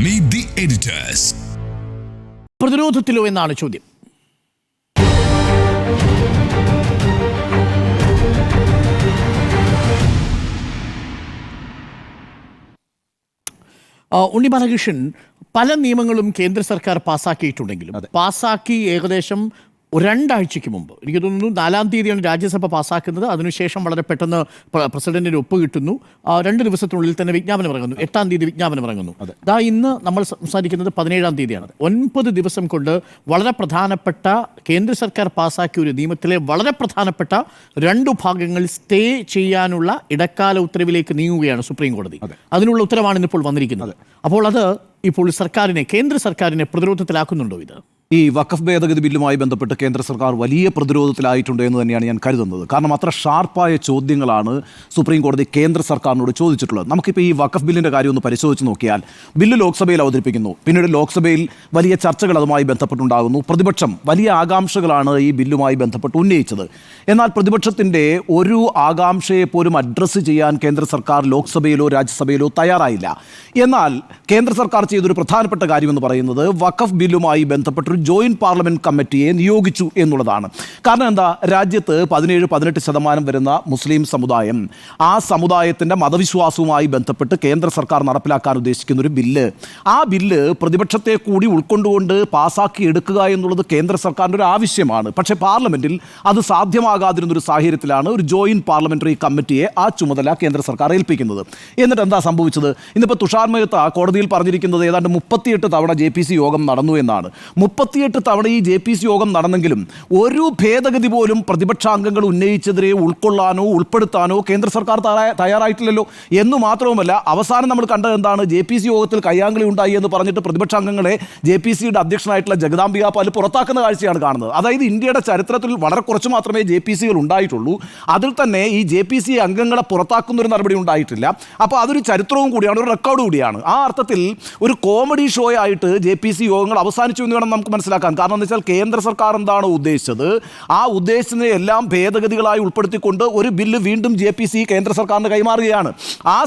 Meet the editors. പ്രതിരോധത്തിലോ എന്നാണ് ചോദ്യം. ഉണ്ണി ബാലകൃഷ്ണൻ, പല നിയമങ്ങളും കേന്ദ്ര സർക്കാർ പാസ്സാക്കിയിട്ടുണ്ടെങ്കിലും പാസ്സാക്കി ഏകദേശം രണ്ടാഴ്ചയ്ക്ക് മുമ്പ്, എനിക്ക് തോന്നുന്നു 4-ാം തീയതിയാണ് രാജ്യസഭ പാസ്സാക്കുന്നത്. അതിനുശേഷം വളരെ പെട്ടെന്ന് പ്രസിഡന്റിന് ഒപ്പ് കിട്ടുന്നു. 2 ദിവസത്തിനുള്ളിൽ തന്നെ വിജ്ഞാപനം ഇറങ്ങുന്നു. 8-ാം തീയതി വിജ്ഞാപനം ഇറങ്ങുന്നു. ഇന്ന് നമ്മൾ സംസാരിക്കുന്നത് 17-ാം തീയതിയാണ്. 9 ദിവസം കൊണ്ട് വളരെ പ്രധാനപ്പെട്ട കേന്ദ്ര സർക്കാർ പാസ്സാക്കിയ ഒരു നിയമത്തിലെ വളരെ പ്രധാനപ്പെട്ട 2 ഭാഗങ്ങൾ സ്റ്റേ ചെയ്യാനുള്ള ഇടക്കാല ഉത്തരവിലേക്ക് നീങ്ങുകയാണ് സുപ്രീം കോടതി. അതിനുള്ള ഉത്തരവാണ് ഇന്നിപ്പോൾ വന്നിരിക്കുന്നത്. അപ്പോൾ അത് ഇപ്പോൾ കേന്ദ്ര സർക്കാരിനെ പ്രതിരോധത്തിലാക്കുന്നുണ്ടോ? ഇത് ഈ വഖഫ് ഭേദഗതി ബില്ലുമായി ബന്ധപ്പെട്ട് കേന്ദ്ര സർക്കാർ വലിയ പ്രതിരോധത്തിലായിട്ടുണ്ട് എന്ന് തന്നെയാണ് ഞാൻ കരുതുന്നത്. കാരണം അത്ര ഷാർപ്പായ ചോദ്യങ്ങളാണ് സുപ്രീം കോടതി കേന്ദ്ര സർക്കാരിനോട് ചോദിച്ചിട്ടുള്ളത്. നമുക്കിപ്പോൾ ഈ വഖഫ് ബില്ലിൻ്റെ കാര്യം ഒന്ന് പരിശോധിച്ച് നോക്കിയാൽ, ബില്ല് ലോക്സഭയിൽ അവതരിപ്പിക്കുന്നു, പിന്നീട് ലോക്സഭയിൽ വലിയ ചർച്ചകൾ അതുമായി ബന്ധപ്പെട്ടുണ്ടാകുന്നു. പ്രതിപക്ഷം വലിയ ആകാംക്ഷകളാണ് ഈ ബില്ലുമായി ബന്ധപ്പെട്ട് ഉന്നയിച്ചത്. എന്നാൽ പ്രതിപക്ഷത്തിൻ്റെ ഒരു ആകാംക്ഷയെ പോലും അഡ്രസ്സ് ചെയ്യാൻ കേന്ദ്ര സർക്കാർ ലോക്സഭയിലോ രാജ്യസഭയിലോ തയ്യാറായില്ല. എന്നാൽ കേന്ദ്ര സർക്കാർ ചെയ്തൊരു പ്രധാനപ്പെട്ട കാര്യമെന്ന് പറയുന്നത് വഖഫ് ബില്ലുമായി ബന്ധപ്പെട്ട ജോയിന്റ് പാർലമെന്റ് കമ്മിറ്റിയെ നിയോഗിച്ചു എന്നുള്ളതാണ്. കാരണം എന്താ, രാജ്യത്ത് 17-18% വരുന്ന മുസ്ലിം സമുദായം, ആ സമുദായത്തിൻ്റെ മതവിശ്വാസവുമായി ബന്ധപ്പെട്ട് കേന്ദ്ര സർക്കാർ നടപ്പിലാക്കാൻ ഉദ്ദേശിക്കുന്ന ഒരു ബില്ല്, ആ ബില്ല് പ്രതിപക്ഷത്തെ കൂടി ഉൾക്കൊണ്ടുകൊണ്ട് പാസ്സാക്കി എടുക്കുക എന്നുള്ളത് കേന്ദ്ര സർക്കാരിൻ്റെ ഒരു ആവശ്യമാണ്. പക്ഷേ പാർലമെന്റിൽ അത് സാധ്യമാകാതിരുന്നൊരു സാഹചര്യത്തിലാണ് ഒരു ജോയിന്റ് പാർലമെന്ററി കമ്മിറ്റിയെ ആ ചുമതല കേന്ദ്ര സർക്കാർ ഏൽപ്പിക്കുന്നത്. എന്നിട്ട് എന്താ സംഭവിച്ചത്? ഇന്നിപ്പോൾ തുഷാർ മേത്ത കോടതിയിൽ പറഞ്ഞിരിക്കുന്നത് ഏതാണ്ട് 38 തവണ JPC യോഗം നടന്നു എന്നാണ്. 38 തവണ ഈ JPC യോഗം നടന്നെങ്കിലും ഒരു ഭേദഗതി പോലും പ്രതിപക്ഷാംഗങ്ങൾ ഉന്നയിച്ചതിരെ ഉൾക്കൊള്ളാനോ ഉൾപ്പെടുത്താനോ കേന്ദ്ര സർക്കാർ തയ്യാറായിട്ടില്ലല്ലോ. എന്നു മാത്രവുമല്ല, അവസാനം നമ്മൾ കണ്ടത് എന്താണ്? JPC യോഗത്തിൽ കയ്യാങ്കളി ഉണ്ടായി എന്ന് പറഞ്ഞിട്ട് പ്രതിപക്ഷാംഗങ്ങളെ JPCയുടെ അധ്യക്ഷനായിട്ടുള്ള ജഗദാംബിക പാൽ പുറത്താക്കുന്ന കാഴ്ചയാണ് കാണുന്നത്. അതായത് ഇന്ത്യയുടെ ചരിത്രത്തിൽ വളരെ കുറച്ച് മാത്രമേ JPCകൾ ഉണ്ടായിട്ടുള്ളൂ. അതിൽ തന്നെ ഈ JPC അംഗങ്ങളെ പുറത്താക്കുന്ന ഒരു നടപടി ഉണ്ടായിട്ടില്ല. അപ്പോൾ അതൊരു ചരിത്രവും കൂടിയാണ്, ഒരു റെക്കോർഡ് കൂടിയാണ്. ആ അർത്ഥത്തിൽ ഒരു കോമഡി ഷോ ആയിട്ട് JPC യോഗങ്ങൾ അവസാനിച്ചു എന്ന് വേണം നമുക്ക് മനസ്സിലാക്കാൻ. കാരണം എന്ന് വെച്ചാൽ കേന്ദ്ര സർക്കാർ എന്താണോ ഉദ്ദേശിച്ചത്, ആ ഉദ്ദേശിച്ചതിനെ എല്ലാം ഭേദഗതികളായി ഉൾപ്പെടുത്തിക്കൊണ്ട് ഒരു ബില്ല് വീണ്ടും JPC കേന്ദ്ര സർക്കാരിന് കൈമാറുകയാണ്. ആ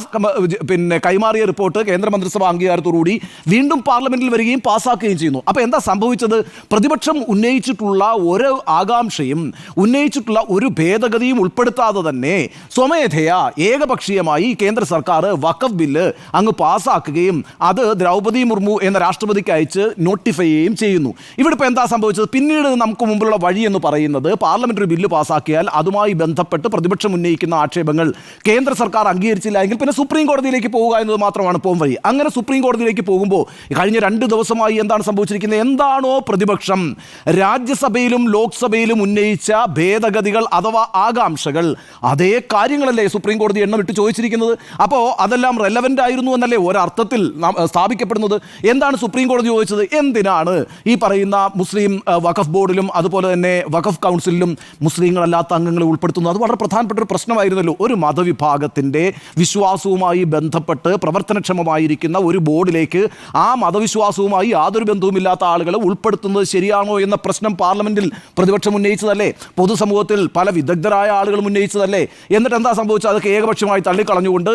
കൈമാറിയ റിപ്പോർട്ട് കേന്ദ്രമന്ത്രിസഭ അംഗീകാരത്തോടുകൂടി വീണ്ടും പാർലമെന്റിൽ വരികയും പാസ്സാക്കുകയും ചെയ്യുന്നു. അപ്പോൾ എന്താ സംഭവിച്ചത്? പ്രതിപക്ഷം ഉന്നയിച്ചിട്ടുള്ള ഒരു ആകാംക്ഷയും ഉന്നയിച്ചിട്ടുള്ള ഒരു ഭേദഗതിയും ഉൾപ്പെടുത്താതെ തന്നെ സ്വമേധയാ ഏകപക്ഷീയമായി കേന്ദ്ര സർക്കാർ വഖഫ് ബില്ല് അങ്ങ് പാസ്സാക്കുകയും അത് ദ്രൗപദി മുർമു എന്ന രാഷ്ട്രപതിക്ക് അയച്ച് നോട്ടിഫൈ ചെയ്യുകയും ചെയ്യുന്നു. ഇവിടെ ഇപ്പോൾ എന്താ സംഭവിച്ചത്? പിന്നീട് നമുക്ക് മുമ്പിലുള്ള വഴി എന്ന് പറയുന്നത് പാർലമെന്റ് ഒരു ബില്ല് പാസ്സാക്കിയാൽ അതുമായി ബന്ധപ്പെട്ട് പ്രതിപക്ഷം ഉന്നയിക്കുന്ന ആക്ഷേപങ്ങൾ കേന്ദ്ര സർക്കാർ അംഗീകരിച്ചില്ല എങ്കിൽ പിന്നെ സുപ്രീം കോടതിയിലേക്ക് പോവുക എന്നത് മാത്രമാണ് പോം വഴി. അങ്ങനെ സുപ്രീം കോടതിയിലേക്ക് പോകുമ്പോൾ കഴിഞ്ഞ 2 ദിവസമായി എന്താണ് സംഭവിച്ചിരിക്കുന്നത്? എന്താണോ പ്രതിപക്ഷം രാജ്യസഭയിലും ലോക്സഭയിലും ഉന്നയിച്ച ഭേദഗതികൾ അഥവാ ആകാംക്ഷകൾ, അതേ കാര്യങ്ങളല്ലേ സുപ്രീം കോടതി എണ്ണമിട്ട് ചോദിച്ചിരിക്കുന്നത്. അപ്പോൾ അതെല്ലാം റെലവൻ്റ് ആയിരുന്നു എന്നല്ലേ ഒരർത്ഥത്തിൽ സ്ഥാപിക്കപ്പെടുന്നത്. എന്താണ് സുപ്രീം കോടതി ചോദിച്ചത്? എന്തിനാണ് ഈ പറയുന്ന മുസ്ലിം വഖഫ് ബോർഡിലും അതുപോലെ തന്നെ വഖഫ് കൗൺസിലിലും മുസ്ലിങ്ങളല്ലാത്ത അംഗങ്ങളെ ഉൾപ്പെടുത്തുന്നത്? അത് വളരെ പ്രധാനപ്പെട്ട ഒരു പ്രശ്നമായിരുന്നല്ലോ. ഒരു മതവിഭാഗത്തിൻ്റെ വിശ്വാസവുമായി ബന്ധപ്പെട്ട് പ്രവർത്തനക്ഷമമായിരിക്കുന്ന ഒരു ബോർഡിലേക്ക് ആ മതവിശ്വാസവുമായി യാതൊരു ബന്ധവുമില്ലാത്ത ആളുകളെ ഉൾപ്പെടുത്തുന്നത് ശരിയാണോ എന്ന പ്രശ്നം പാർലമെന്റിൽ പ്രതിപക്ഷം ഉന്നയിച്ചതല്ലേ? പൊതുസമൂഹത്തിൽ പല വിദഗ്ധരായ ആളുകളും ഉന്നയിച്ചതല്ലേ? എന്നിട്ട് എന്താ സംഭവിച്ചത്? അതൊക്കെ ഏകപക്ഷമായി തള്ളിക്കളഞ്ഞുകൊണ്ട്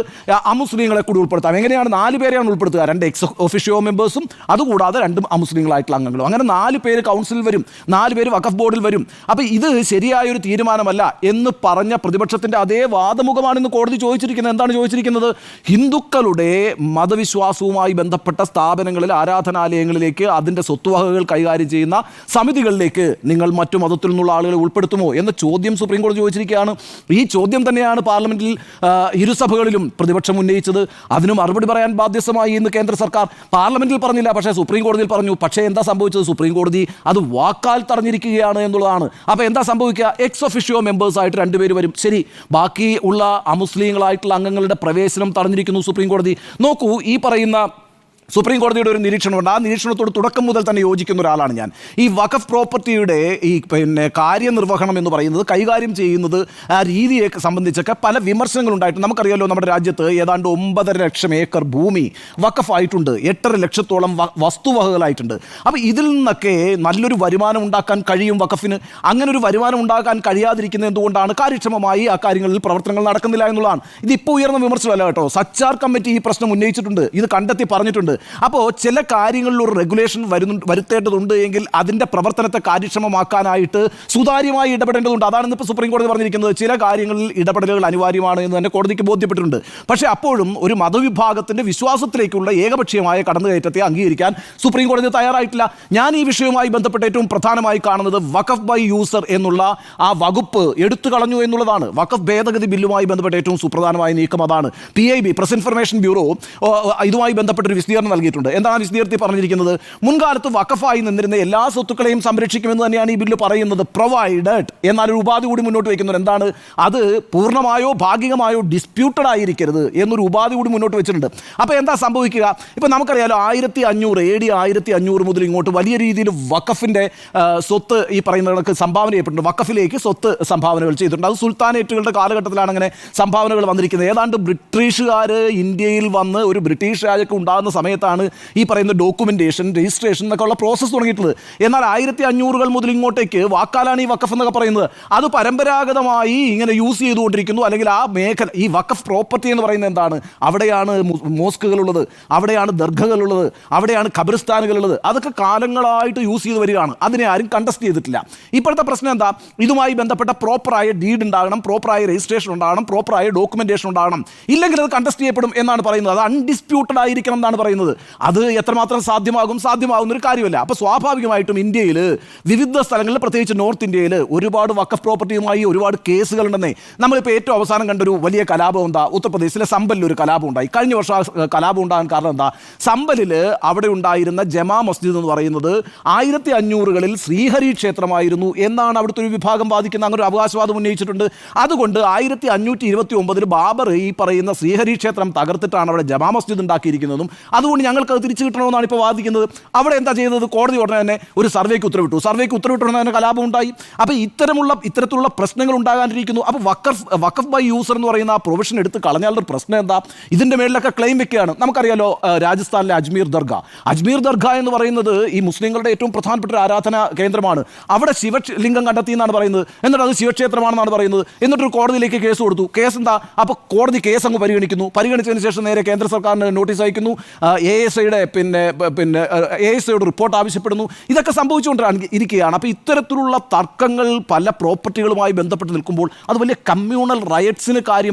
അമുസ്ലിങ്ങളെ കൂടി ഉൾപ്പെടുത്താം. എങ്ങനെയാണ്? 4 പേരെയാണ് ഉൾപ്പെടുത്തുക. 2 എക്സ് ഒഫീഷ്യോ മെമ്പേഴ്സും അതുകൂടാതെ 2 അമുസ്ലിങ്ങളായിട്ടുള്ള അംഗങ്ങളും. അങ്ങനെ 4 പേര് കൗൺസിലിൽ വരും, 4 പേര് വഖഫ് ബോർഡിൽ വരും. അപ്പോൾ ഇത് ശരിയായൊരു തീരുമാനമല്ല എന്ന് പറഞ്ഞ പ്രതിപക്ഷത്തിൻ്റെ അതേ വാദമുഖമാണ് ഇന്ന് കോടതി ചോദിച്ചിരിക്കുന്നത്. എന്താണ് ചോദിച്ചിരിക്കുന്നത്? ഹിന്ദുക്കളുടെ മതവിശ്വാസവുമായി ബന്ധപ്പെട്ട സ്ഥാപനങ്ങളിൽ, ആരാധനാലയങ്ങളിലേക്ക്, അതിൻ്റെ സ്വത്തുവകകൾ കൈകാര്യം ചെയ്യുന്ന സമിതികളിലേക്ക് നിങ്ങൾ മറ്റു മതത്തിൽ നിന്നുള്ള ആളുകളെ ഉൾപ്പെടുത്തുമോ എന്ന ചോദ്യം സുപ്രീം കോടതി ചോദിച്ചിരിക്കുകയാണ്. ഈ ചോദ്യം തന്നെയാണ് പാർലമെന്റിൽ ഇരുസഭകളിലും പ്രതിപക്ഷം ഉന്നയിച്ചത്. അതിന് മറുപടി പറയാൻ ബാധ്യസ്ഥമായി ഇന്ന് കേന്ദ്ര സർക്കാർ. പാർലമെന്റിൽ പറഞ്ഞില്ല, പക്ഷേ സുപ്രീം കോടതിയിൽ പറഞ്ഞു. പക്ഷേ എന്താ സംഭവിച്ചത്? സുപ്രീം കോടതി അത് വാക്കാൽ തടഞ്ഞിരിക്കുകയാണ് എന്നുള്ളതാണ്. അപ്പോൾ എന്താ സംഭവിക്കുക? എക്സ് ഒഫീഷ്യോ മെമ്പേഴ്സായിട്ട് 2 പേര് വരും. ശരി, ബാക്കി ഉള്ള അമുസ്ലിങ്ങളായിട്ടുള്ള അംഗങ്ങളുടെ പ്രവേശനം തടഞ്ഞിരിക്കുന്നു സുപ്രീം കോടതി. നോക്കൂ, ഈ പറയുന്ന സുപ്രീം കോടതിയുടെ ഒരു നിരീക്ഷണമുണ്ട്. ആ നിരീക്ഷണത്തോട് തുടക്കം മുതൽ തന്നെ യോജിക്കുന്ന ഒരാളാണ് ഞാൻ. ഈ വഖഫ് പ്രോപ്പർട്ടിയുടെ ഈ കാര്യനിർവഹണം എന്ന് പറയുന്നത്, കൈകാര്യം ചെയ്യുന്നത്, ആ രീതിയെ സംബന്ധിച്ചൊക്കെ പല വിമർശനങ്ങളുണ്ടായിട്ടുണ്ട്. നമുക്കറിയാലോ, നമ്മുടെ രാജ്യത്ത് ഏതാണ്ട് 9.5 ലക്ഷം ഏക്കർ ഭൂമി വഖഫായിട്ടുണ്ട്. 8.5 ലക്ഷത്തോളം വസ്തുവകകളായിട്ടുണ്ട്. അപ്പോൾ ഇതിൽ നിന്നൊക്കെ നല്ലൊരു വരുമാനം ഉണ്ടാക്കാൻ കഴിയും വഖഫിന്. അങ്ങനെ ഒരു വരുമാനം ഉണ്ടാക്കാൻ കഴിയാതിരിക്കുന്നത് എന്തുകൊണ്ടാണ്? കാര്യക്ഷമമായി ആ കാര്യങ്ങളിൽ പ്രവർത്തനങ്ങൾ നടക്കുന്നില്ല എന്നുള്ളതാണ്. ഇതിപ്പോൾ ഉയർന്ന വിമർശനമല്ല കേട്ടോ. സച്ചാർ കമ്മിറ്റി ഈ പ്രശ്നം ഉന്നയിച്ചിട്ടുണ്ട്, ഇത് കണ്ടെത്തി പറഞ്ഞിട്ടുണ്ട്. അപ്പോൾ ചില കാര്യങ്ങളിൽ ഒരു റെഗുലേഷൻ വരുത്തേണ്ടതുണ്ട് എങ്കിൽ അതിൻ്റെ പ്രവർത്തനത്തെ കാര്യക്ഷമമാക്കാനായിട്ട് സുതാര്യമായി ഇടപെടേണ്ടതുണ്ട്. അതാണ് ഇന്നിപ്പോൾ സുപ്രീം കോടതി പറഞ്ഞിരിക്കുന്നത്. ചില കാര്യങ്ങളിൽ ഇടപെടലുകൾ അനിവാര്യമാണ് എന്ന് തന്നെ കോടതിക്ക് ബോധ്യപ്പെട്ടിട്ടുണ്ട്. പക്ഷേ അപ്പോഴും ഒരു മതവിഭാഗത്തിൻ്റെ വിശ്വാസത്തിലേക്കുള്ള ഏകപക്ഷീയമായ കടന്നുകയറ്റത്തെ അംഗീകരിക്കാൻ സുപ്രീം കോടതി തയ്യാറായിട്ടില്ല. ഞാൻ ഈ വിഷയവുമായി ബന്ധപ്പെട്ട് ഏറ്റവും പ്രധാനമായി കാണുന്നത് വഖഫ് ബൈ യൂസർ എന്നുള്ള ആ വകുപ്പ് എടുത്തു കളഞ്ഞു എന്നുള്ളതാണ്. വഖഫ് ഭേദഗതി ബില്ലുമായി ബന്ധപ്പെട്ട് ഏറ്റവും സുപ്രധാനമായ നീക്കം അതാണ്. PIB പ്രസ് ഇൻഫർമേഷൻ ബ്യൂറോ ഇതുമായി ബന്ധപ്പെട്ടൊരു വിശദീകരണം നൽകിയിട്ടുണ്ട്. എന്താണ് വിശദീകരണത്തിൽ പറഞ്ഞിരിക്കുന്നത്? മുൻകാലത്ത് വഖഫായി നിന്നിരുന്ന എല്ലാ സ്വത്തുക്കളെയും സംരക്ഷിക്കുമെന്ന് തന്നെയാണ് ഈ ബില്ല് പറയുന്നത്. പ്രൊവൈഡഡ് എന്നാലൊരു ഉപാധി കൂടി മുന്നോട്ട് വയ്ക്കുന്നത്. എന്താണ് അത്? പൂർണ്ണമായോ ഭാഗികമായോ ഡിസ്പ്യൂട്ടഡ് ആയിരിക്കരുത് എന്നൊരു ഉപാധി കൂടി മുന്നോട്ട് വെച്ചിട്ടുണ്ട്. അപ്പോൾ എന്താ സംഭവിക്കുക? ഇപ്പം നമുക്കറിയാലോ 1500 AD 1500 മുതൽ ഇങ്ങോട്ട് വലിയ രീതിയിൽ വഖഫിൻ്റെ സ്വത്ത് ഈ പറയുന്നവർക്ക് സംഭാവന ചെയ്യപ്പെട്ടിട്ടുണ്ട്. വഖഫിലേക്ക് സ്വത്ത് സംഭാവനകൾ ചെയ്തിട്ടുണ്ട്. അത് സുൽത്താനേറ്റുകളുടെ കാലഘട്ടത്തിലാണ് അങ്ങനെ സംഭാവനകൾ വന്നിരിക്കുന്നത്. ഏതാണ്ട് ബ്രിട്ടീഷുകാർ ഇന്ത്യയിൽ വന്ന് ഒരു ബ്രിട്ടീഷ് രാജയ്ക്ക് ഉണ്ടാകുന്ന സമയത്താണ് ഈ പറയുന്ന ഡോക്യുമെൻറ്റേഷൻ, രജിസ്ട്രേഷൻ എന്നൊക്കെ ഉള്ള പ്രോസസ്സ് തുടങ്ങിയിട്ടുള്ളത്. എന്നാൽ 1500 മുതൽ ഇങ്ങോട്ടേക്ക് വാക്കാലാണ് ഈ വഖഫ് എന്നൊക്കെ പറയുന്നത്. അത് പരമ്പരാഗതമായി ഇങ്ങനെ യൂസ് ചെയ്തുകൊണ്ടിരിക്കുന്നു. അല്ലെങ്കിൽ ആ മേഖല, ഈ വഖഫ് പ്രോപ്പർട്ടി എന്ന് പറയുന്നത് എന്താണ്? അവിടെയാണ് മോസ്കുകളുള്ളത്, അവിടെയാണ് ദർഗകളുള്ളത്, അവിടെയാണ് ഖബറിസ്ഥാനുകളുള്ളത്. അതൊക്കെ കാലങ്ങളായിട്ട് യൂസ് ചെയ്ത് വരികയാണ്. അതിനെ ആരും കണ്ടസ്റ്റ് ചെയ്തിട്ടില്ല. ഇപ്പോഴത്തെ പ്രശ്നം എന്താ? ഇതുമായി ബന്ധപ്പെട്ട പ്രോപ്പറായ ഡീഡ് ഉണ്ടാകണം, പ്രോപ്പറായ രജിസ്ട്രേഷൻ ഉണ്ടാകണം, പ്രോപ്പറായ ഡോക്യുമെൻറ്റേഷൻ ഉണ്ടാകണം. ഇല്ലെങ്കിൽ അത് കണ്ടസ്റ്റ് ചെയ്യപ്പെടും എന്നാണ് പറയുന്നത്. അത് അൺഡിസ്പ്യൂട്ടഡ് ആയിരിക്കണം എന്നാണ് പറയുന്നത്. അത് എത്രമാത്രം സാധ്യമാകുന്ന ഒരു കാര്യമല്ല. അപ്പോൾ സ്വാഭാവികമായിട്ടും ഇന്ത്യയിൽ വിവിധ സ്ഥലങ്ങളിൽ, പ്രത്യേകിച്ച് നോർത്ത് ഇന്ത്യയിൽ ഒരുപാട് വഖഫ് പ്രോപ്പർട്ടിയുമായി ഒരുപാട് കേസുകളുണ്ടെന്നേ. നമ്മളിപ്പോൾ ഏറ്റവും അവസാനം കണ്ടൊരു വലിയ കലാപം എന്താ? ഉത്തർപ്രദേശിലെ സമ്പലിൽ ഒരു കലാപം ഉണ്ടായി. കഴിഞ്ഞ വർഷം കലാപം ഉണ്ടാകാൻ കാരണം എന്താ? സമ്പലിൽ അവിടെ ഉണ്ടായിരുന്ന ജമാ മസ്ജിദ് എന്ന് പറയുന്നത് 1500കളിൽ ശ്രീഹരി ക്ഷേത്രമായിരുന്നു എന്നാണ് അവിടുത്തെ ഒരു വിഭാഗം വാദിക്കുന്ന അങ്ങനെ ഒരു അവകാശവാദം ഉന്നയിച്ചിട്ടുണ്ട്. അതുകൊണ്ട് 1529 ബാബർ ഈ പറയുന്ന ശ്രീഹരി ക്ഷേത്രം തകർത്തിട്ടാണ് അവിടെ ജമാ മസ്ജിദ് ഉണ്ടാക്കിയിരിക്കുന്നതും അതുകൊണ്ട് ഞങ്ങൾക്ക് അത് തിരിച്ചു കിട്ടണമെന്നാണ് ഇപ്പോൾ വാദിക്കുന്നത്. അവിടെ എന്താ ചെയ്തത്? കോടതി ഉടനെ തന്നെ ഒരു സർവേക്ക് ഉത്തരവിട്ടു. സർവേക്ക് ഉത്തരവിട്ടുടനെ തന്നെ കലാപം ഉണ്ടായി. അപ്പോൾ ഇത്തരത്തിലുള്ള പ്രശ്നങ്ങൾ ഉണ്ടാകാനിരിക്കുന്നു. അപ്പോൾ വഖഫ് ബൈ യൂസർ എന്ന് പറയുന്ന ആ പ്രൊവിഷൻ എടുത്ത് കളഞ്ഞാലൊരു പ്രശ്നം എന്താ? ഇതിൻ്റെ മേളിലൊക്കെ ക്ലെയിം വെക്കുകയാണ്. നമുക്കറിയാലോ രാജസ്ഥാനിലെ അജ്മീർ ദർഗ എന്ന് പറയുന്നത് ഈ മുസ്ലിങ്ങളുടെ ഏറ്റവും പ്രധാനപ്പെട്ട ഒരു ആരാധനാ കേന്ദ്രമാണ്. അവിടെ ശിവലിംഗം കണ്ടെത്തി എന്നാണ് പറയുന്നത്. എന്നിട്ട് അത് ശിവക്ഷേത്രമാണെന്നാണ് പറയുന്നത്. എന്നിട്ടൊരു കോടതിയിലേക്ക് കേസ് കൊടുത്തു. കേസ് എന്താ? അപ്പോൾ കോടതി കേസ് അങ്ങ് പരിഗണിച്ചതിന് ശേഷം നേരെ കേന്ദ്ര സർക്കാരിന് നോട്ടീസ് അയക്കുന്നു. ASIയുടെ ASIയുടെ റിപ്പോർട്ട് ആവശ്യപ്പെടുന്നു. ഇതൊക്കെ സംഭവിച്ചുകൊണ്ടിരിക്കുകയാണ് ഇരിക്കുകയാണ്. അപ്പോൾ ഇത്തരത്തിലുള്ള തർക്കങ്ങൾ പല പ്രോപ്പർട്ടികളുമായി ബന്ധപ്പെട്ട് നിൽക്കുമ്പോൾ അത് വലിയ കമ്മ്യൂണൽ റൈറ്റ്സിന്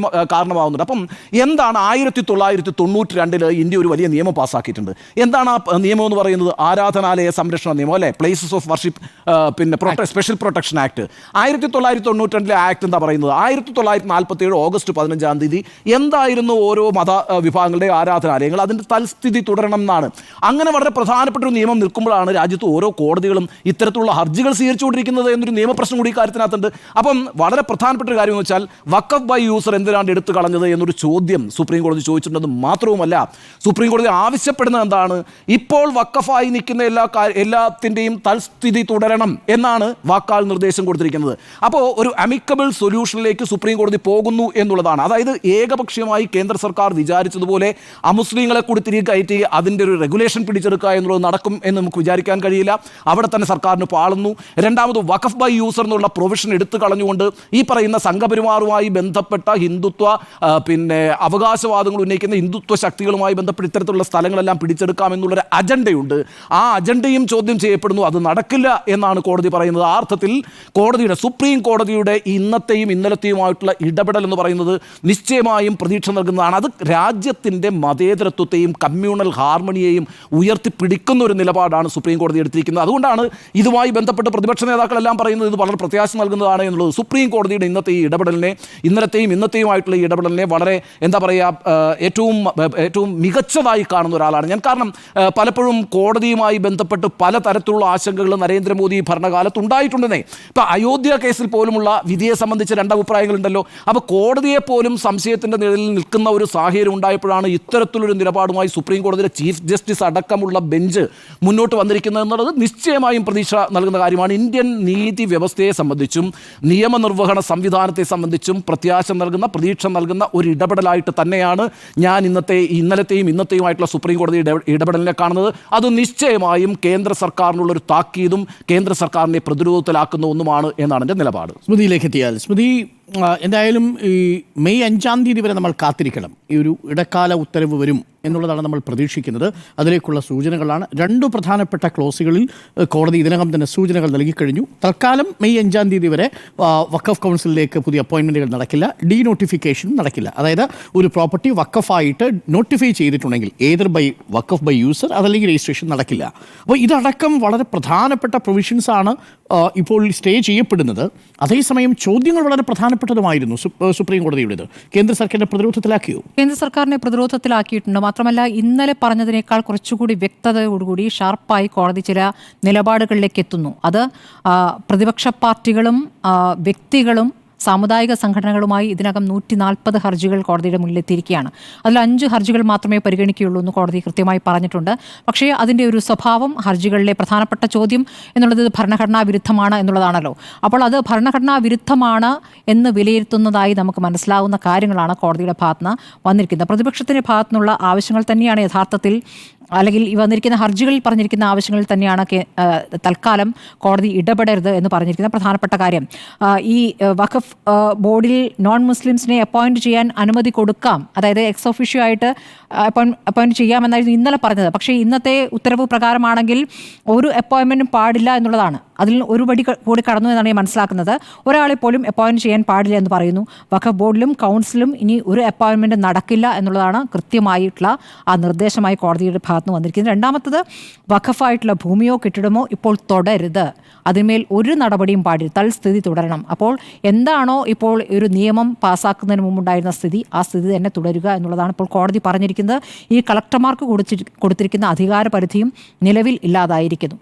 കാരണമാകുന്നുണ്ട്. അപ്പം എന്താണ് 1992 ഇന്ത്യ ഒരു വലിയ നിയമം പാസ്സാക്കിയിട്ടുണ്ട്. എന്താണ് ആ നിയമം എന്ന് പറയുന്നത്? ആരാധനാലയ സംരക്ഷണ നിയമം, അല്ലേ? Places of worship special protection act. 1992 act എന്താ പറയുന്നത്? 1947 ഓഗസ്റ്റ് 15 എന്തായിരുന്നു ഓരോ മത വിഭാഗങ്ങളുടെ ആരാധനാലയങ്ങൾ അതിൻ്റെ തൽസ്ഥിതി തുടരണം എന്നാണ്. അങ്ങനെ വളരെ പ്രധാനപ്പെട്ട ഒരു നിയമം നിൽക്കുമ്പോഴാണ് രാജ്യത്ത് ഓരോ കോടതികളും ഇത്തരത്തിലുള്ള ഹർജികൾ സ്വീകരിച്ചുകൊണ്ടിരിക്കുന്നത് എന്നൊരു നിയമപ്രശ്നം കൂടി കാര്യത്തിനകത്തുണ്ട്. അപ്പം വളരെ പ്രധാനപ്പെട്ട ഒരു കാര്യം എന്ന് വെച്ചാൽ വഖഫ് ബൈ യൂസർ എന്തിനാണ് എടുത്തു കളഞ്ഞത് എന്നൊരു ചോദ്യം സുപ്രീം കോടതി ചോദിച്ചിട്ടുണ്ടെന്ന് മാത്രവുമല്ല, സുപ്രീം കോടതി ആവശ്യപ്പെടുന്നത് എന്താണ്? ഇപ്പോൾ വഖഫായി നിൽക്കുന്ന എല്ലാത്തിൻ്റെയും തൽസ്ഥിതി തുടരണം എന്നാണ് വാക്കാൽ നിർദ്ദേശം കൊടുത്തിരിക്കുന്നത്. അപ്പോൾ ഒരു അമിക്കബിൾ സൊല്യൂഷനിലേക്ക് സുപ്രീം കോടതി പോകുന്നു എന്നുള്ളതാണ്. അതായത് ഏകപക്ഷീയമായി കേന്ദ്ര സർക്കാർ വിചാരിച്ചതുപോലെ അമുസ്ലിങ്ങളെ കൂടി തിരികെ കയറ്റി അതിൻ്റെ ഒരു റെഗുലേഷൻ പിടിച്ചെടുക്കുക എന്നുള്ളത് നടക്കും എന്ന് നമുക്ക് വിചാരിക്കാൻ കഴിയില്ല. അവിടെ തന്നെ സർക്കാരിന് പാളുന്നു. രണ്ടാമത് വഖഫ് ബൈ യൂസർ എന്നുള്ള പ്രൊവിഷൻ എടുത്തു കളഞ്ഞുകൊണ്ട് ഈ പറയുന്ന സംഘപരിവാറുമായി ബന്ധപ്പെട്ട ഹിന്ദുത്വ അവകാശവാദങ്ങൾ ഉന്നയിക്കുന്ന ഹിന്ദുത്വ ശക്തികളുമായി ബന്ധപ്പെട്ട് ഇത്തരത്തിലുള്ള സ്ഥലങ്ങളെല്ലാം പിടിച്ചെടുക്കാമെന്നുള്ളൊരു അജണ്ടയുണ്ട്. ആ അജണ്ടയും ചോദ്യം ചെയ്യപ്പെടുന്നു. അത് നടക്കില്ല എന്നാണ് കോടതി പറയുന്നത്. ആ അർത്ഥത്തിൽ സുപ്രീം കോടതിയുടെ ഇന്നത്തെയും ഇന്നലത്തെയുമായിട്ടുള്ള ഇടപെടൽ എന്ന് പറയുന്നത് നിശ്ചയമായും പ്രതീക്ഷ നൽകുന്നതാണ്. അത് രാജ്യത്തിൻ്റെ മതേതരത്വത്തെയും കമ്മ്യൂണൽ ഹാർമണിയെയും ഉയർത്തിപ്പിടിക്കുന്ന ഒരു നിലപാടാണ് സുപ്രീം കോടതി എടുത്തിരിക്കുന്നത്. അതുകൊണ്ടാണ് ഇതുമായി ബന്ധപ്പെട്ട് പ്രതിപക്ഷ നേതാക്കളെല്ലാം പറയുന്നത് ഇത് വളരെ പ്രത്യാശ നൽകുന്നതാണ് എന്നുള്ളത്. സുപ്രീം കോടതിയുടെ ഇന്നത്തെ ഈ ഇടപെടലിനെ, ഇന്നലത്തെയും ഇന്നത്തെയുമായിട്ടുള്ള ഈ ഇടപെടലിനെ വളരെ എന്താ പറയുക, ഏറ്റവും മികച്ചതായി കാണുന്ന ഒരാളാണ് ഞാൻ. കാരണം പലപ്പോഴും കോടതിയുമായി ബന്ധപ്പെട്ട് പലതരത്തിലുള്ള ആശങ്കകൾ നരേന്ദ്രമോദി ഭരണകാലത്ത് ഉണ്ടായിട്ടുണ്ടെന്നേ. ഇപ്പം അയോധ്യ കേസിൽ പോലുമുള്ള വിധിയെ സംബന്ധിച്ച് രണ്ടഭിപ്രായങ്ങളുണ്ടല്ലോ. അപ്പോൾ കോടതിയെ പോലും സംശയത്തിൻ്റെ നിഴലിൽ നിൽക്കുന്ന ഒരു സാഹചര്യം ഉണ്ടായപ്പോഴാണ് ഇത്തരത്തിലൊരു നിലപാടുമായി സുപ്രീം കോടതിയുടെ ചീഫ് ജസ്റ്റിസ് അടക്കമുള്ള ബെഞ്ച് മുന്നോട്ട് വന്നിരിക്കുന്നത് എന്നുള്ളത് നിശ്ചയമായും പ്രതീക്ഷ നൽകുന്ന കാര്യമാണ്. ഇന്ത്യൻ നീതി വ്യവസ്ഥയെ സംബന്ധിച്ചും നിയമനിർവഹണ സംവിധാനത്തെ സംബന്ധിച്ചും പ്രത്യാശ നൽകുന്ന, പ്രതീക്ഷ നൽകുന്ന ഒരു ഇടപെടലായിട്ട് തന്നെയാണ് ഞാൻ ഇന്നലത്തെയും ഇന്നത്തെയുമായിട്ടുള്ള സുപ്രീം കോടതി ഇടപെടലിനെ കാണുന്നത്. അത് നിശ്ചയമായും കേന്ദ്ര സർക്കാരിനുള്ളൊരു താക്കീതും കേന്ദ്ര സർക്കാരിനെ പ്രതിരോധത്തിലാക്കുന്ന ഒന്നുമാണ് എന്നാണ് എൻ്റെ നിലപാട്. സ്മൃതിയിലേക്ക് എത്തിയാൽ, സ്മൃതി, എന്തായാലും ഈ മെയ് 5-ാം തീയതി വരെ നമ്മൾ കാത്തിരിക്കണം. ഈ ഒരു ഇടക്കാല ഉത്തരവ് വരും എന്നുള്ളതാണ് നമ്മൾ പ്രതീക്ഷിക്കുന്നത്. അതിലേക്കുള്ള സൂചനകളാണ്. 2 പ്രധാനപ്പെട്ട ക്ലോസുകളിൽ കോടതി ഇതിനകം തന്നെ സൂചനകൾ നൽകിക്കഴിഞ്ഞു. തൽക്കാലം മെയ് 5-ാം തീയതി വരെ വഖഫ് കൗൺസിലിലേക്ക് പുതിയ അപ്പോയിൻമെൻറ്റുകൾ നടക്കില്ല, ഡീനോട്ടിഫിക്കേഷൻ നടക്കില്ല. അതായത് ഒരു പ്രോപ്പർട്ടി വഖഫായിട്ട് നോട്ടിഫൈ ചെയ്തിട്ടുണ്ടെങ്കിൽ either by waqf by user അതല്ലെങ്കിൽ രജിസ്ട്രേഷൻ നടക്കില്ല. അപ്പോൾ ഇതടക്കം വളരെ പ്രധാനപ്പെട്ട പ്രൊവിഷൻസാണ് ഇപ്പോൾ സ്റ്റേ ചെയ്യപ്പെടുന്നത്. അതേസമയം ചോദ്യങ്ങൾ വളരെ പ്രധാനപ്പെട്ടതുമായിരുന്നു സുപ്രീം കോടതിയുടേത്. കേന്ദ്ര സർക്കാരിനെ പ്രതിരോധത്തിലാക്കിയോ? കേന്ദ്ര സർക്കാരിനെ പ്രതിരോധത്തിലാക്കിയിട്ടുണ്ട്. മാത്രമല്ല, ഇന്നലെ പറഞ്ഞതിനേക്കാൾ കുറച്ചുകൂടി വ്യക്തതയോടുകൂടി ഷാർപ്പായി കോടതി ചില നിലപാടുകളിലേക്ക് എത്തുന്നു. അത് പ്രതിപക്ഷ പാർട്ടികളും വ്യക്തികളും സാമുദായിക സംഘടനകളുമായി ഇതിനകം 140 ഹർജികൾ കോടതിയുടെ മുന്നിലെത്തിയിരിക്കുകയാണ്. അതിൽ 5 ഹർജികൾ മാത്രമേ പരിഗണിക്കുകയുള്ളൂ എന്ന് കോടതി കൃത്യമായി പറഞ്ഞിട്ടുണ്ട്. പക്ഷേ അതിൻ്റെ ഒരു സ്വഭാവം, ഹർജികളിലെ പ്രധാനപ്പെട്ട ചോദ്യം എന്നുള്ളത് ഭരണഘടനാ വിരുദ്ധമാണ് എന്നുള്ളതാണല്ലോ. അപ്പോൾ അത് ഭരണഘടനാ വിരുദ്ധമാണ് എന്ന് വിലയിരുത്തുന്നതായി നമുക്ക് മനസ്സിലാവുന്ന കാര്യങ്ങളാണ് കോടതിയുടെ ഭാഗത്തുനിന്ന് വന്നിരിക്കുന്നത്. പ്രതിപക്ഷത്തിൻ്റെ ഭാഗത്തുനിന്നുള്ള ആവശ്യങ്ങൾ തന്നെയാണ് യഥാർത്ഥത്തിൽ, അല്ലെങ്കിൽ ഈ വന്നിരിക്കുന്ന ഹർജികളിൽ പറഞ്ഞിരിക്കുന്ന ആവശ്യങ്ങളിൽ തന്നെയാണ് തൽക്കാലം കോടതി ഇടപെടരുത് എന്ന് പറഞ്ഞിരിക്കുന്ന പ്രധാനപ്പെട്ട കാര്യം. ഈ വഖഫ് ബോർഡിൽ നോൺ മുസ്ലിംസിനെ അപ്പോയിന്റ് ചെയ്യാൻ അനുമതി കൊടുക്കാം, അതായത് എക്സ് ഒഫീഷ്യോ ആയിട്ട് അപ്പോയിന്റ് ചെയ്യാമെന്നായിരുന്നു ഇന്നലെ പറഞ്ഞത്. പക്ഷേ ഇന്നത്തെ ഉത്തരവ് പ്രകാരമാണെങ്കിൽ ഒരു അപ്പോയിൻമെൻറ്റും പാടില്ല എന്നുള്ളതാണ്. അതിൽ ഒരു പടി കൂടി കടന്നു എന്നാണ് ഞാൻ മനസ്സിലാക്കുന്നത്. ഒരാളെ പോലും അപ്പോയിന്റ് ചെയ്യാൻ പാടില്ല എന്ന് പറയുന്നു. വഖഫ് ബോർഡിലും കൗൺസിലും ഇനി ഒരു അപ്പോയിൻമെൻറ്റ് നടക്കില്ല എന്നുള്ളതാണ് കൃത്യമായിട്ടുള്ള ആ നിർദ്ദേശമായി കോടതിയുടെ ഭാഗത്തുനിന്ന് വന്നിരിക്കുന്നത്. രണ്ടാമത്തത്, വഖഫായിട്ടുള്ള ഭൂമിയോ കെട്ടിടമോ ഇപ്പോൾ തുടരുത്, അതിന്മേൽ ഒരു നടപടിയും പാടില്ല, തൽസ്ഥിതി തുടരണം. അപ്പോൾ എന്താണോ ഇപ്പോൾ ഒരു നിയമം പാസ്സാക്കുന്നതിന് മുമ്പുണ്ടായിരുന്ന സ്ഥിതി, ആ സ്ഥിതി തന്നെ തുടരുക എന്നുള്ളതാണ് ഇപ്പോൾ കോടതി പറഞ്ഞിരിക്കുന്നത്. ഈ കളക്ടർമാർക്ക് കൊടുത്തിരിക്കുന്ന അധികാര പരിധിയും നിലവിൽ ഇല്ലാതായിരിക്കുന്നു.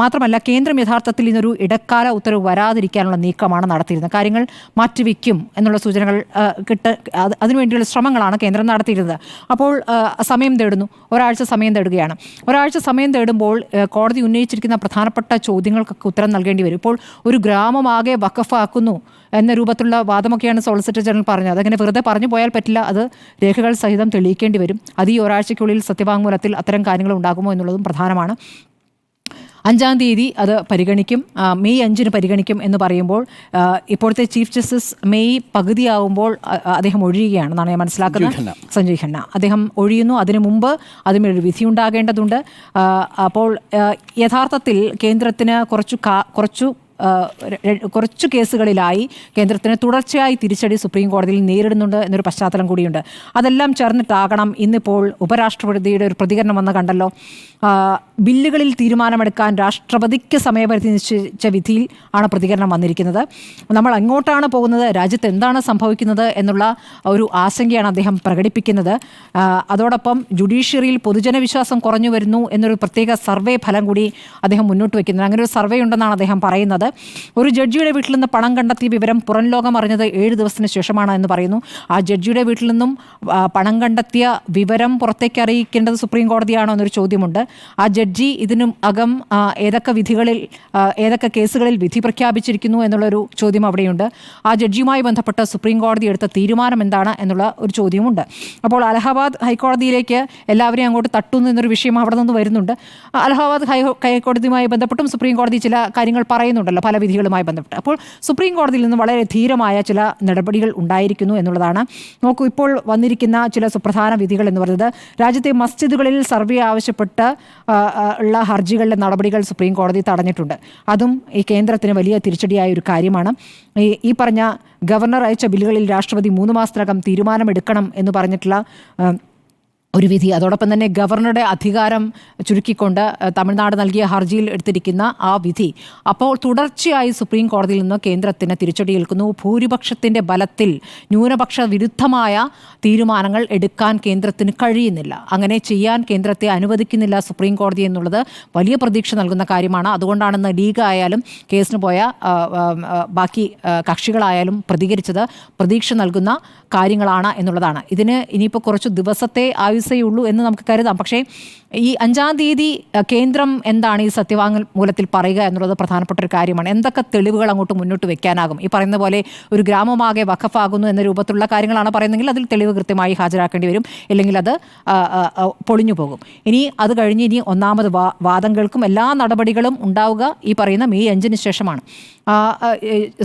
മാത്രമല്ല, കേന്ദ്രം യഥാർത്ഥത്തിൽ ഇന്നൊരു ഇടക്കാല ഉത്തരവ് വരാതിരിക്കാനുള്ള നീക്കമാണ് നടത്തിയിരുന്നത്. കാര്യങ്ങൾ മാറ്റിവെക്കും എന്നുള്ള സൂചനകൾ അതിനുവേണ്ടിയുള്ള ശ്രമങ്ങളാണ് കേന്ദ്രം നടത്തിയിരുന്നത്. അപ്പോൾ സമയം തേടുന്നു, ഒരാഴ്ച സമയം തേടുകയാണ്. ഒരാഴ്ച സമയം തേടുമ്പോൾ കോടതി ഉന്നയിച്ചിരിക്കുന്ന പ്രധാനപ്പെട്ട ചോദ്യങ്ങൾക്കൊക്കെ ഉത്തരം നൽകേണ്ടി വരും. ഇപ്പോൾ ഒരു ഗ്രാമമാകെ വഖഫാക്കുന്നു എന്ന രൂപത്തിലുള്ള വാദമൊക്കെയാണ് സോളിസിറ്റർ ജനറൽ പറഞ്ഞത്. അതങ്ങനെ വെറുതെ പറഞ്ഞു പോയാൽ പറ്റില്ല, അത് രേഖകൾ സഹിതം തെളിയിക്കേണ്ടി വരും. അത് ഈ ഒരാഴ്ചയ്ക്കുള്ളിൽ സത്യവാങ്മൂലത്തിൽ അത്തരം കാര്യങ്ങൾ ഉണ്ടാകുമോ എന്നുള്ളതും പ്രധാനമാണ്. 5-ാം തീയതി അത് പരിഗണിക്കും, മെയ് 5-ന് പരിഗണിക്കും എന്ന് പറയുമ്പോൾ ഇപ്പോഴത്തെ ചീഫ് ജസ്റ്റിസ് മെയ് പകുതിയാവുമ്പോൾ അദ്ദേഹം ഒഴിയുകയാണെന്നാണ് ഞാൻ മനസ്സിലാക്കുന്നത്. സഞ്ജയ് ഖന്ന അദ്ദേഹം ഒഴിയുന്നു. അതിനു മുമ്പ് അതിനൊരു വിധി ഉണ്ടാകേണ്ടതുണ്ട്. അപ്പോൾ യഥാർത്ഥത്തിൽ കേന്ദ്രത്തിന് കുറച്ചു കേസുകളിലായി കേന്ദ്രത്തിന് തുടർച്ചയായി തിരിച്ചടി സുപ്രീം കോടതിയിൽ നേരിടുന്നുണ്ട് എന്നൊരു പശ്ചാത്തലം കൂടിയുണ്ട്. അതെല്ലാം ചേർന്നിട്ടാകണം ഇന്നിപ്പോൾ ഉപരാഷ്ട്രപതിയുടെ ഒരു പ്രതികരണം വന്ന് കണ്ടല്ലോ. ബില്ലുകളിൽ തീരുമാനമെടുക്കാൻ രാഷ്ട്രപതിക്ക് സമയപരിധി നിശ്ചയിച്ച വിധിയിൽ ആണ് പ്രതികരണം വന്നിരിക്കുന്നത്. നമ്മൾ എങ്ങോട്ടാണ് പോകുന്നത്, രാജ്യത്ത് എന്താണ് സംഭവിക്കുന്നത് എന്നുള്ള ഒരു ആശങ്കയാണ് അദ്ദേഹം പ്രകടിപ്പിക്കുന്നത്. അതോടൊപ്പം ജുഡീഷ്യറിയിൽ പൊതുജന വിശ്വാസം കുറഞ്ഞു വരുന്നു എന്നൊരു പ്രത്യേക സർവേ ഫലം കൂടി അദ്ദേഹം മുന്നോട്ട് വയ്ക്കുന്നത്. അങ്ങനെ ഒരു സർവേ ഉണ്ടെന്നാണ് അദ്ദേഹം പറയുന്നത്. ഒരു ജഡ്ജിയുടെ വീട്ടിൽ നിന്ന് പണം കണ്ടെത്തിയ വിവരം പുറം ലോകം അറിഞ്ഞത് 7 ദിവസത്തിന് ശേഷമാണ് എന്ന് പറയുന്നു. ആ ജഡ്ജിയുടെ വീട്ടിൽ നിന്നും പണം കണ്ടെത്തിയ വിവരം പുറത്തേക്ക് അറിയിക്കേണ്ടത് സുപ്രീം കോടതിയാണോ എന്നൊരു ചോദ്യമുണ്ട്. ആ ജഡ്ജി ഇതിനും അകം ഏതൊക്കെ കേസുകളിൽ വിധി പ്രഖ്യാപിച്ചിരിക്കുന്നു എന്നുള്ളൊരു ചോദ്യം അവിടെയുണ്ട്. ആ ജഡ്ജിയുമായി ബന്ധപ്പെട്ട് സുപ്രീം കോടതി എടുത്ത തീരുമാനം എന്താണ് എന്നുള്ള ഒരു ചോദ്യമുണ്ട്. അപ്പോൾ അലഹാബാദ് ഹൈക്കോടതിയിലേക്ക് എല്ലാവരെയും അങ്ങോട്ട് തട്ടുന്നു എന്നൊരു വിഷയം അവിടെ നിന്ന് വരുന്നുണ്ട്. അലഹാബാദ് ഹൈക്കോടതിയുമായി ബന്ധപ്പെട്ടും സുപ്രീം കോടതി ചില കാര്യങ്ങൾ പറയുന്നുണ്ടല്ലോ, പല വിധികളുമായി ബന്ധപ്പെട്ട്. അപ്പോൾ സുപ്രീം കോടതിയിൽ നിന്ന് വളരെ ധീരമായ ചില നടപടികൾ ഉണ്ടായിരിക്കുന്നു എന്നുള്ളതാണ്. നോക്കൂ, ഇപ്പോൾ വന്നിരിക്കുന്ന ചില സുപ്രധാന വിധികൾ എന്ന് പറയുന്നത്, രാജ്യത്തെ മസ്ജിദുകളിൽ സർവേ ആവശ്യപ്പെട്ട് ഉള്ള ഹർജികളുടെ നടപടികൾ സുപ്രീം കോടതി തടഞ്ഞിട്ടുണ്ട്. അതും ഈ കേന്ദ്രത്തിന് വലിയ തിരിച്ചടിയായ ഒരു കാര്യമാണ്. ഈ പറഞ്ഞ ഗവർണർ അയച്ച ബില്ലുകളിൽ രാഷ്ട്രപതി 3 മാസത്തിനകം തീരുമാനമെടുക്കണം എന്ന് പറഞ്ഞിട്ടുള്ള ഒരു വിധി. അതോടൊപ്പം തന്നെ ഗവർണറുടെ അധികാരം ചുരുക്കിക്കൊണ്ട് തമിഴ്നാട് നൽകിയ ഹർജിയിൽ എടുത്തിരിക്കുന്ന ആ വിധി. അപ്പോൾ തുടർച്ചയായി സുപ്രീം കോടതിയിൽ നിന്ന് കേന്ദ്രത്തിന് തിരിച്ചടിയേൽക്കുന്നു. ഭൂരിപക്ഷത്തിൻ്റെ ബലത്തിൽ ന്യൂനപക്ഷ വിരുദ്ധമായ തീരുമാനങ്ങൾ എടുക്കാൻ കേന്ദ്രത്തിന് കഴിയുന്നില്ല. അങ്ങനെ ചെയ്യാൻ കേന്ദ്രത്തെ അനുവദിക്കുന്നില്ല സുപ്രീം കോടതി എന്നുള്ളത് വലിയ പ്രതീക്ഷ നൽകുന്ന കാര്യമാണ്. അതുകൊണ്ടാണെന്ന് ലീഗ് ആയാലും കേസിന് പോയ ബാക്കി കക്ഷികളായാലും പ്രതികരിച്ചത് പ്രതീക്ഷ നൽകുന്ന കാര്യങ്ങളാണ് എന്നുള്ളതാണ്. ഇതിന് ഇനിയിപ്പോൾ കുറച്ച് ദിവസത്തെ ആയുസ്സേ ഉള്ളൂ എന്ന് നമുക്ക് കരുതാം. പക്ഷേ ഈ 5-ാം തീയതി കേന്ദ്രം എന്താണ് ഈ സത്യവാങ്മൂലത്തിൽ പറയുക എന്നുള്ളത് പ്രധാനപ്പെട്ട ഒരു കാര്യമാണ്. എന്തൊക്കെ തെളിവുകൾ അങ്ങോട്ട് മുന്നോട്ട് വെക്കാനാകും? ഈ പറയുന്ന പോലെ ഒരു ഗ്രാമമാകെ വഖഫാകുന്നു എന്ന രൂപത്തിലുള്ള കാര്യങ്ങളാണ് പറയുന്നതെങ്കിൽ അതിൽ തെളിവ് കൃത്യമായി ഹാജരാക്കേണ്ടി വരും, ഇല്ലെങ്കിൽ അത് പൊളിഞ്ഞു പോകും. ഇനി അത് കഴിഞ്ഞ് ഒന്നാമത് വാദം കേൾക്കും. എല്ലാ നടപടികളും ഉണ്ടാവുക ഈ പറയുന്ന മെയ് 5-ന് ശേഷമാണ്.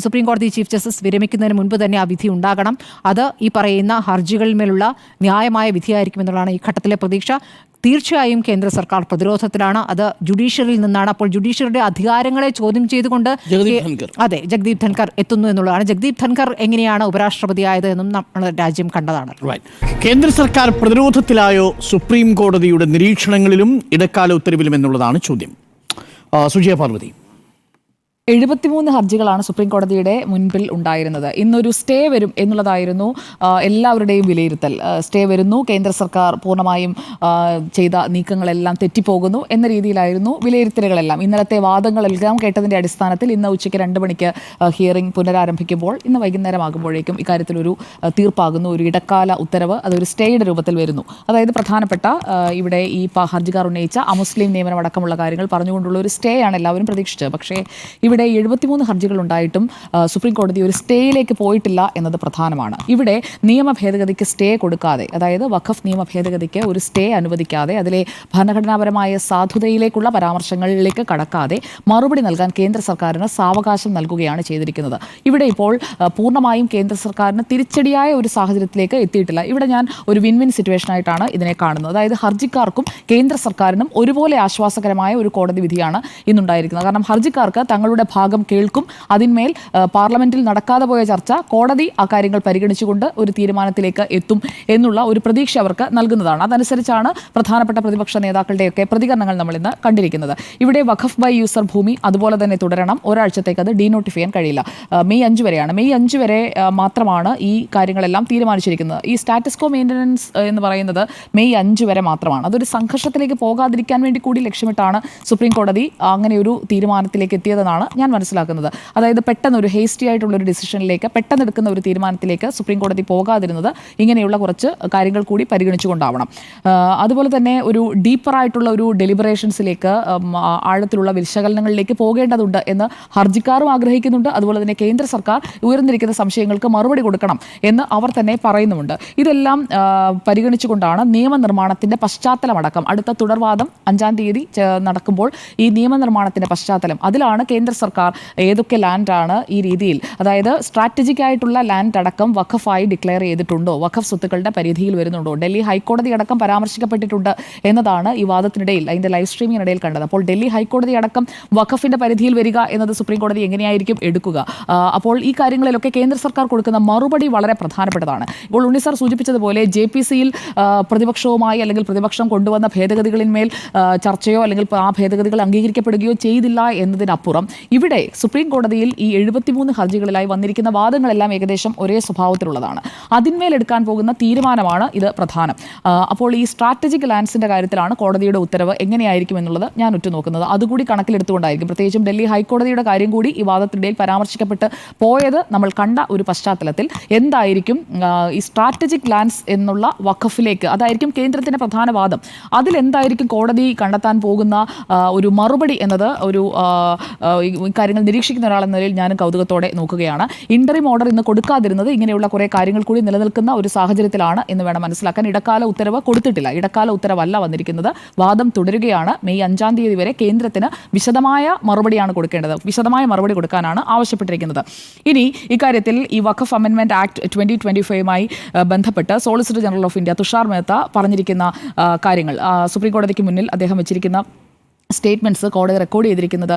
സുപ്രീം കോടതി ചീഫ് ജസ്റ്റിസ് വിരമിക്കുന്നതിന് മുൻപ് തന്നെ ആ വിധി ഉണ്ടാകണം. അത് ഈ പറയുന്ന ഹർജികളിന്മേലുള്ള ന്യായമായ വിധിയായിരിക്കുമെന്നുള്ളതാണ് ഈ ഘട്ടത്തിലെ പ്രതീക്ഷ. തീർച്ചയായും കേന്ദ്ര സർക്കാർ പ്രതിരോധത്തിലാണ്. അത് ജുഡീഷ്യറിയിൽ നിന്നാണ്. അപ്പോൾ ജുഡീഷ്യറിയുടെ അധികാരങ്ങളെ ചോദ്യം ചെയ്തുകൊണ്ട് ജഗ്ദീപ് ധൻഖർ എത്തുന്നു എന്നുള്ളതാണ്. ജഗ്ദീപ് ധൻഖർ എങ്ങനെയാണ് ഉപരാഷ്ട്രപതിയായത് എന്നും നമ്മുടെ രാജ്യം കണ്ടതാണ്. കേന്ദ്ര സർക്കാർ പ്രതിരോധത്തിലായോ സുപ്രീം കോടതിയുടെ നിരീക്ഷണങ്ങളിലും ഇടക്കാല ഉത്തരവിലും എന്നുള്ളതാണ് ചോദ്യം. സുജയ പാർവതി. 73 ഹർജികളാണ് സുപ്രീം കോടതിയുടെ മുൻപിൽ ഉണ്ടായിരുന്നത്. ഇന്നൊരു സ്റ്റേ വരും എന്നുള്ളതായിരുന്നു എല്ലാവരുടെയും വിലയിരുത്തൽ. സ്റ്റേ വരുന്നു, കേന്ദ്ര സർക്കാർ പൂർണ്ണമായും ചെയ്ത നീക്കങ്ങളെല്ലാം തെറ്റിപ്പോകുന്നു എന്ന രീതിയിലായിരുന്നു വിലയിരുത്തലുകളെല്ലാം. ഇന്നലത്തെ വാദങ്ങളെല്ലാം കേട്ടതിൻ്റെ അടിസ്ഥാനത്തിൽ ഇന്ന് ഉച്ചയ്ക്ക് 2 മണിക്ക് ഹിയറിംഗ് പുനരാരംഭിക്കുമ്പോൾ ഇന്ന് വൈകുന്നേരമാകുമ്പോഴേക്കും ഇക്കാര്യത്തിലൊരു തീർപ്പാകുന്നു. ഒരു ഇടക്കാല ഉത്തരവ് അതൊരു സ്റ്റേയുടെ രൂപത്തിൽ വരുന്നു. അതായത് പ്രധാനപ്പെട്ട ഇവിടെ ഈ ഹർജിക്കാർ ഉന്നയിച്ച അമുസ്ലിം നിയമനം അടക്കമുള്ള കാര്യങ്ങൾ പറഞ്ഞുകൊണ്ടുള്ള ഒരു സ്റ്റേ ആണ് എല്ലാവരും പ്രതീക്ഷിച്ചത്. പക്ഷേ ഇവിടെ 73 ഹർജികൾ ഉണ്ടായിട്ടും സുപ്രീം കോടതി ഒരു സ്റ്റേയിലേക്ക് പോയിട്ടില്ല എന്നത് പ്രധാനമാണ്. ഇവിടെ നിയമ ഭേദഗതിക്ക് സ്റ്റേ കൊടുക്കാതെ, അതായത് വഖഫ് നിയമ ഭേദഗതിക്ക് ഒരു സ്റ്റേ അനുവദിക്കാതെ, അതിലെ ഭരണഘടനാപരമായ സാധുതയിലേക്കുള്ള പരാമർശങ്ങളിലേക്ക് കടക്കാതെ മറുപടി നൽകാൻ കേന്ദ്ര സർക്കാരിന് സാവകാശം നൽകുകയാണ് ചെയ്തിരിക്കുന്നത്. ഇവിടെ ഇപ്പോൾ പൂർണ്ണമായും കേന്ദ്ര സർക്കാരിന് തിരിച്ചടിയായ ഒരു സാഹചര്യത്തിലേക്ക് എത്തിയിട്ടില്ല. ഇവിടെ ഞാൻ ഒരു വിൻ വിൻ സിറ്റുവേഷനായിട്ടാണ് ഇതിനെ കാണുന്നത്. അതായത് ഹർജിക്കാർക്കും കേന്ദ്ര സർക്കാരിനും ഒരുപോലെ ആശ്വാസകരമായ ഒരു കോടതി വിധിയാണ് ഇന്നുണ്ടായിരിക്കുന്നത്. കാരണം ഹർജിക്കാർക്ക് തങ്ങളുടെ ഭാഗം കേൾക്കും, അതിന്മേൽ പാർലമെന്റിൽ നടക്കാതെ പോയ ചർച്ച കോടതി ആ കാര്യങ്ങൾ പരിഗണിച്ചുകൊണ്ട് ഒരു തീരുമാനത്തിലേക്ക് എത്തും എന്നുള്ള ഒരു പ്രതീക്ഷ അവർക്ക് നൽകുന്നതാണ്. അതനുസരിച്ചാണ് പ്രധാനപ്പെട്ട പ്രതിപക്ഷ നേതാക്കളുടെയൊക്കെ പ്രതികരണങ്ങൾ നമ്മൾ ഇന്ന് കണ്ടിരിക്കുന്നത്. ഇവിടെ വഖഫ് ബൈ യൂസർ ഭൂമി അതുപോലെ തന്നെ തുടരണം. ഒരാഴ്ചത്തേക്ക് അത് ഡീനോട്ടിഫൈ ചെയ്യാൻ കഴിയില്ല. മെയ് 5 വരെയാണ്. മെയ് 5 വരെ മാത്രമാണ് ഈ കാര്യങ്ങളെല്ലാം തീരുമാനിച്ചിരിക്കുന്നത്. ഈ സ്റ്റാറ്റസ് കോ മെയിൻ്റനൻസ് എന്ന് പറയുന്നത് മെയ് 5 വരെ മാത്രമാണ്. അതൊരു സംഘർഷത്തിലേക്ക് പോകാതിരിക്കാൻ വേണ്ടി കൂടി ലക്ഷ്യമിട്ടാണ് സുപ്രീം കോടതി അങ്ങനെ ഒരു തീരുമാനത്തിലേക്ക് എത്തിയതെന്നാണ് ഞാൻ മനസ്സിലാക്കുന്നത്. അതായത് പെട്ടെന്ന് ഒരു ഹേസ്റ്റി ആയിട്ടുള്ള ഒരു ഡിസിഷനിലേക്ക്, പെട്ടെന്ന് എടുക്കുന്ന ഒരു തീരുമാനത്തിലേക്ക് സുപ്രീം കോടതി പോകാതിരുന്നത് ഇങ്ങനെയുള്ള കുറച്ച് കാര്യങ്ങൾ കൂടി പരിഗണിച്ചുകൊണ്ടാവണം. അതുപോലെ തന്നെ ഒരു ഡീപ്പറായിട്ടുള്ള ഒരു ഡെലിബറേഷൻസിലേക്ക്, ആഴത്തിലുള്ള വിശകലനങ്ങളിലേക്ക് പോകേണ്ടതുണ്ട് എന്ന് ഹർജിക്കാരും ആഗ്രഹിക്കുന്നുണ്ട്. അതുപോലെ തന്നെ കേന്ദ്ര സർക്കാർ ഉയർന്നിരിക്കുന്ന സംശയങ്ങൾക്ക് മറുപടി കൊടുക്കണം എന്ന് അവർ തന്നെ പറയുന്നുമുണ്ട്. ഇതെല്ലാം പരിഗണിച്ചുകൊണ്ടാണ് നിയമനിർമ്മാണത്തിന്റെ പശ്ചാത്തലമടക്കം അടുത്ത തുടർവാദം 5-ാം തീയതി നടക്കുമ്പോൾ ഈ നിയമനിർമ്മാണത്തിന്റെ പശ്ചാത്തലം, അതിലാണ് കേന്ദ്ര സർക്കാർ ഏതൊക്കെ ലാൻഡാണ് ഈ രീതിയിൽ, അതായത് സ്ട്രാറ്റജിക് ആയിട്ടുള്ള ലാൻഡ് അടക്കം വഖഫായി ഡിക്ലെയർ ചെയ്തിട്ടുണ്ടോ, വഖഫ് സ്വത്തുക്കളുടെ പരിധിയിൽ വരുന്നുണ്ടോ, ഡൽഹി ഹൈക്കോടതി അടക്കം പരാമർശിക്കപ്പെട്ടിട്ടുണ്ട് എന്നതാണ് ഈ വാദത്തിനിടയിൽ, അതിൻ്റെ ലൈവ് സ്ട്രീമിങ്ങിനിടയിൽ കണ്ടത്. അപ്പോൾ ഡൽഹി ഹൈക്കോടതി അടക്കം വഖഫിന്റെ പരിധിയിൽ വരിക എന്നത് സുപ്രീം കോടതി എങ്ങനെയായിരിക്കും എടുക്കുക? അപ്പോൾ ഈ കാര്യങ്ങളിലൊക്കെ കേന്ദ്ര സർക്കാർ കൊടുക്കുന്ന മറുപടി വളരെ പ്രധാനപ്പെട്ടതാണ്. ഇപ്പോൾ ഉണ്ണി സാർ സൂചിപ്പിച്ചതുപോലെ JPC-യിൽ പ്രതിപക്ഷവുമായി അല്ലെങ്കിൽ പ്രതിപക്ഷം കൊണ്ടുവന്ന ഭേദഗതികളിന്മേൽ ചർച്ചയോ അല്ലെങ്കിൽ ആ ഭേദഗതികൾ അംഗീകരിക്കപ്പെടുകയോ ചെയ്തില്ല എന്നതിനപ്പുറം ഇവിടെ സുപ്രീം കോടതിയിൽ ഈ 73 ഹർജികളിലായി വന്നിരിക്കുന്ന വാദങ്ങളെല്ലാം ഏകദേശം ഒരേ സ്വഭാവത്തിലുള്ളതാണ്. അതിന്മേലെടുക്കാൻ പോകുന്ന തീരുമാനമാണ് ഇത് പ്രധാനം. അപ്പോൾ ഈ സ്ട്രാറ്റജിക് ലാൻഡ്സിന്റെ കാര്യത്തിലാണ് കോടതിയുടെ ഉത്തരവ് എങ്ങനെയായിരിക്കും എന്നുള്ളത് ഞാൻ ഉറ്റുനോക്കുന്നത്. അതുകൂടി കണക്കിലെടുത്തുകൊണ്ടായിരിക്കും. പ്രത്യേകിച്ചും ഡൽഹി ഹൈക്കോടതിയുടെ കാര്യം കൂടി ഈ വാദത്തിനിടയിൽ പരാമർശിക്കപ്പെട്ട് പോയത് നമ്മൾ കണ്ട ഒരു പശ്ചാത്തലത്തിൽ എന്തായിരിക്കും ഈ സ്ട്രാറ്റജിക് ലാൻഡ്സ് എന്നുള്ള വഖഫിലേക്ക്, അതായിരിക്കും കേന്ദ്രത്തിന്റെ പ്രധാന വാദം. അതിലെന്തായിരിക്കും കോടതി കണ്ടെത്താൻ പോകുന്ന ഒരു മറുപടി എന്നത് ഒരു കാര്യങ്ങൾ നിരീക്ഷിക്കുന്ന ഒരാളെന്ന നിലയിൽ ഞാനും കൗതുകത്തോടെ നോക്കുകയാണ്. ഇന്ററിം ഓർഡർ ഇന്ന് കൊടുക്കാതിരുന്നത് ഇങ്ങനെയുള്ള കുറേ കാര്യങ്ങൾ കൂടി നിലനിൽക്കുന്ന ഒരു സാഹചര്യത്തിലാണ് എന്ന് വേണം മനസ്സിലാക്കാൻ. ഇടക്കാല ഉത്തരവ് കൊടുത്തിട്ടില്ല, ഇടക്കാല ഉത്തരവല്ല വന്നിരിക്കുന്നത്. വാദം തുടരുകയാണ്. മെയ് 5-ാം തീയതി വരെ കേന്ദ്രത്തിന് വിശദമായ മറുപടിയാണ് കൊടുക്കേണ്ടത്. വിശദമായ മറുപടി കൊടുക്കാനാണ് ആവശ്യപ്പെട്ടിരിക്കുന്നത്. ഇനി ഇക്കാര്യത്തിൽ ഈ വഖഫ് അമെൻമെന്റ് ആക്ട് 2025മായി ബന്ധപ്പെട്ട് solicitor general of India Tushar Mehta പറഞ്ഞിരിക്കുന്ന കാര്യങ്ങൾ, സുപ്രീം കോടതിക്ക് മുന്നിൽ അദ്ദേഹം വെച്ചിരിക്കുന്ന സ്റ്റേറ്റ്മെൻറ്റ്സ് കോടതി റെക്കോർഡ് ചെയ്തിരിക്കുന്നത്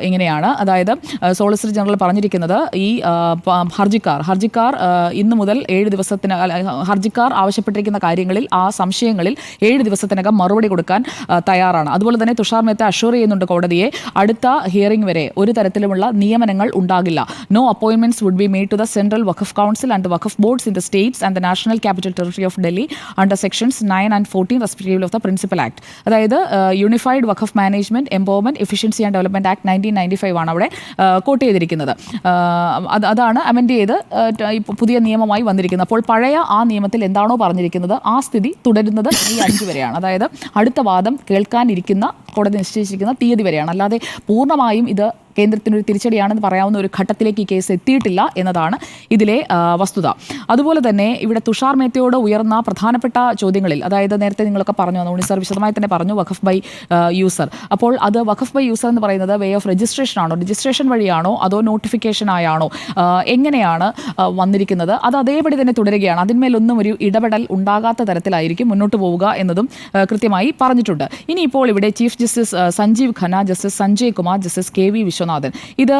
ഇങ്ങനെയാണ്. അതായത് സോളിസിറ്റർ ജനറൽ പറഞ്ഞിരിക്കുന്നത് ഈ ഹർജിക്കാർ ഇന്ന് മുതൽ 7 ദിവസത്തിന് ഹർജിക്കാർ ആവശ്യപ്പെട്ടിരിക്കുന്ന കാര്യങ്ങളിൽ, ആ സംശയങ്ങളിൽ 7 ദിവസത്തിനകം മറുപടി കൊടുക്കാൻ തയ്യാറാണ്. അതുപോലെ തന്നെ തുഷാർ മേത്ത അഷ്വർ ചെയ്യുന്നുണ്ട് കോടതിയെ, അടുത്ത ഹിയറിംഗ് വരെ ഒരു തരത്തിലുമുള്ള നിയമനങ്ങൾ ഉണ്ടാകില്ല. No appointments would be made to the central Waqf council and Waqf boards in the states and the national capital territory of Delhi under sections 9 and 14 respectively of the principal act. അതായത് unified Waqf management, empowerment, efficiency and development act 1995 ആണ് അവിടെ coat ചെയ്തിരിക്കുന്നത്. അതാണ് amend ചെയ്ത് പുതിയ നിയമമായി വന്നിരിക്കുന്നത്. അപ്പോൾ പഴയ ആ നിയമത്തിൽ എന്താണോ പറഞ്ഞിരിക്കുന്നത് ആ സ്ഥിതി തുടരുന്നത് ഈ 5 വരെയാണ്. അതായത് അടുത്ത വാദം കേൾക്കാനിരിക്കുന്ന കോടതി നിശ്ചയിച്ചിരിക്കുന്ന തീയതി വരെയാണ്. അല്ലാതെ പൂർണ്ണമായും ഇത് കേന്ദ്രത്തിനൊരു തിരിച്ചടിയാണെന്ന് പറയാവുന്ന ഒരു ഘട്ടത്തിലേക്ക് ഈ കേസ് എത്തിയിട്ടില്ല എന്നതാണ് ഇതിലെ വസ്തുത. അതുപോലെ തന്നെ ഇവിടെ തുഷാർ മേത്തയോട് ഉയർന്ന പ്രധാനപ്പെട്ട ചോദ്യങ്ങളിൽ, അതായത് നേരത്തെ നിങ്ങളൊക്കെ പറഞ്ഞു, ഉണ്ണി സാർ വിശദമായി തന്നെ പറഞ്ഞു, വഖഫ് ബൈ യൂസർ. അപ്പോൾ അത് വഖഫ് ബൈ യൂസർ എന്ന് പറയുന്നത് വേ ഓഫ് രജിസ്ട്രേഷൻ ആണോ, രജിസ്ട്രേഷൻ വഴിയാണോ, അതോ നോട്ടിഫിക്കേഷൻ ആയാണോ, എങ്ങനെയാണ് വന്നിരിക്കുന്നത്? അത് അതേപടി തന്നെ തുടരുകയാണ്. അതിന്മേലൊന്നും ഒരു ഇടപെടൽ ഉണ്ടാകാത്ത തരത്തിലായിരിക്കും മുന്നോട്ട് പോവുക എന്നതും കൃത്യമായി പറഞ്ഞിട്ടുണ്ട്. ഇനിയിപ്പോൾ ഇവിടെ chief justice Sanjiv Khanna, justice Sanjay Kumar, justice KV Viswanathan, ഇത്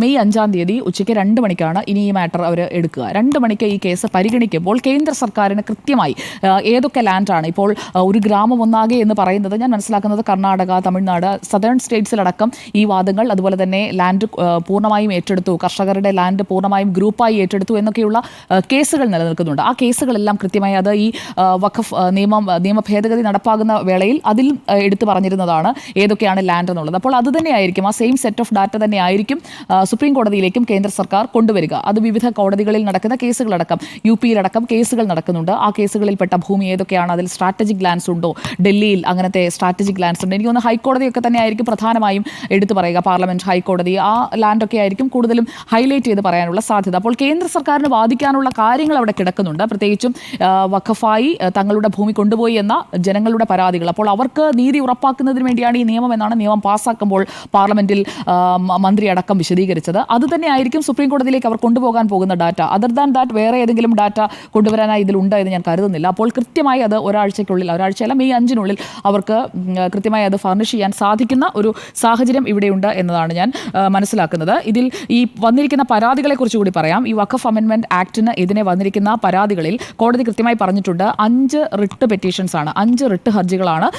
മെയ് 5-ാം തീയതി ഉച്ചയ്ക്ക് 2 മണിക്കാണ് ഇനി ഈ മാറ്റർ അവർ എടുക്കുക. 2 മണിക്ക് ഈ കേസ് പരിഗണിക്കുമ്പോൾ കേന്ദ്ര സർക്കാരിന് കൃത്യമായി ഏതൊക്കെ ലാൻഡാണ് ഇപ്പോൾ ഒരു ഗ്രാമം ഒന്നാകെ എന്ന് പറയുന്നത്, ഞാൻ മനസ്സിലാക്കുന്നത് കർണാടക, തമിഴ്നാട്, സദേൺ സ്റ്റേറ്റ്സിലടക്കം ഈ വാദങ്ങൾ, അതുപോലെ തന്നെ ലാൻഡ് പൂർണ്ണമായും ഏറ്റെടുത്തു, കർഷകരുടെ ലാൻഡ് പൂർണ്ണമായും ഗ്രൂപ്പായി ഏറ്റെടുത്തു എന്നൊക്കെയുള്ള കേസുകൾ നിലനിൽക്കുന്നുണ്ട്. ആ കേസുകളെല്ലാം കൃത്യമായി അത് ഈ വഖഫ് നിയമ ഭേദഗതി നടപ്പാകുന്ന വേളയിൽ അതിൽ എടുത്തു പറഞ്ഞിരുന്നതാണ് ഏതൊക്കെയാണ് ലാൻഡ് എന്നുള്ളത്. അപ്പോൾ അത് തന്നെയായിരിക്കും, ആ സെയിം സെറ്റ് ഓഫ് ഡാറ്റ തന്നെ ആയിരിക്കും സുപ്രീം കോടതിയിലേക്കും കേന്ദ്ര സർക്കാർ കൊണ്ടുവരിക. അത് വിവിധ കോടതികളിൽ നടക്കുന്ന കേസുകളടക്കം, UP യിലടക്കം കേസുകൾ നടക്കുന്നുണ്ട്. ആ കേസുകളിൽപ്പെട്ട ഭൂമി ഏതൊക്കെയാണ്, അതിൽ സ്ട്രാറ്റജിക് ലാൻഡ്സ് ഉണ്ടോ, ഡൽഹിയിൽ അങ്ങനത്തെ സ്ട്രാറ്റജിക് ലാൻഡ്സ് ഉണ്ട്. എനിക്ക് തോന്നുന്നു ഹൈക്കോടതിയൊക്കെ തന്നെ ആയിരിക്കും പ്രധാനമായും എടുത്തു പറയുക, പാർലമെന്റ്, ഹൈക്കോടതി, ആ ലാൻഡൊക്കെ ആയിരിക്കും കൂടുതലും ഹൈലൈറ്റ് ചെയ്ത് പറയാനുള്ള സാധ്യത. അപ്പോൾ കേന്ദ്ര സർക്കാരിന് വാദിക്കാനുള്ള കാര്യങ്ങൾ അവിടെ കിടക്കുന്നുണ്ട്, പ്രത്യേകിച്ചും വഖഫായി തങ്ങളുടെ ഭൂമി കൊണ്ടുപോയി എന്ന ജനങ്ങളുടെ പരാതികൾ. അപ്പോൾ അവർക്ക് നീതി ഉറപ്പാക്കുന്നതിന് വേണ്ടിയാണ് ഈ നിയമം എന്നാണ് നിയമം പാസ്സാക്കുമ്പോൾ പാർലമെന്റിൽ മന്ത്രി അടക്കം വിശദീകരിച്ചത്. അത് തന്നെയായിരിക്കും സുപ്രീം കോടതിയിലേക്ക് അവർ കൊണ്ടുപോകാൻ പോകുന്ന ഡാറ്റ. അതർ ദാൻ ദാറ്റ് വേറെ ഏതെങ്കിലും ഡാറ്റ കൊണ്ടുവരാനായി ഇതിലുണ്ട് എന്ന് ഞാൻ കരുതുന്നില്ല. അപ്പോൾ കൃത്യമായി അത് ഒരാഴ്ചയല്ല, മെയ് 5-നുള്ളിൽ അവർക്ക് കൃത്യമായി അത് ഫർണിഷ് ചെയ്യാൻ സാധിക്കുന്ന ഒരു സാഹചര്യം ഇവിടെയുണ്ട് എന്നതാണ് ഞാൻ മനസ്സിലാക്കുന്നത്. ഇതിൽ ഈ വന്നിരിക്കുന്ന പരാതികളെക്കുറിച്ച് കൂടി പറയാം. ഈ വഖഫ് അമെൻമെന്റ് ആക്ടിന് എതിരെ വന്നിരിക്കുന്ന പരാതികളിൽ കോടതി കൃത്യമായി പറഞ്ഞിട്ടുണ്ട് 5 റിട്ട് പെറ്റീഷൻസ് ആണ്, 5 റിട്ട് ഹർജികളാണ്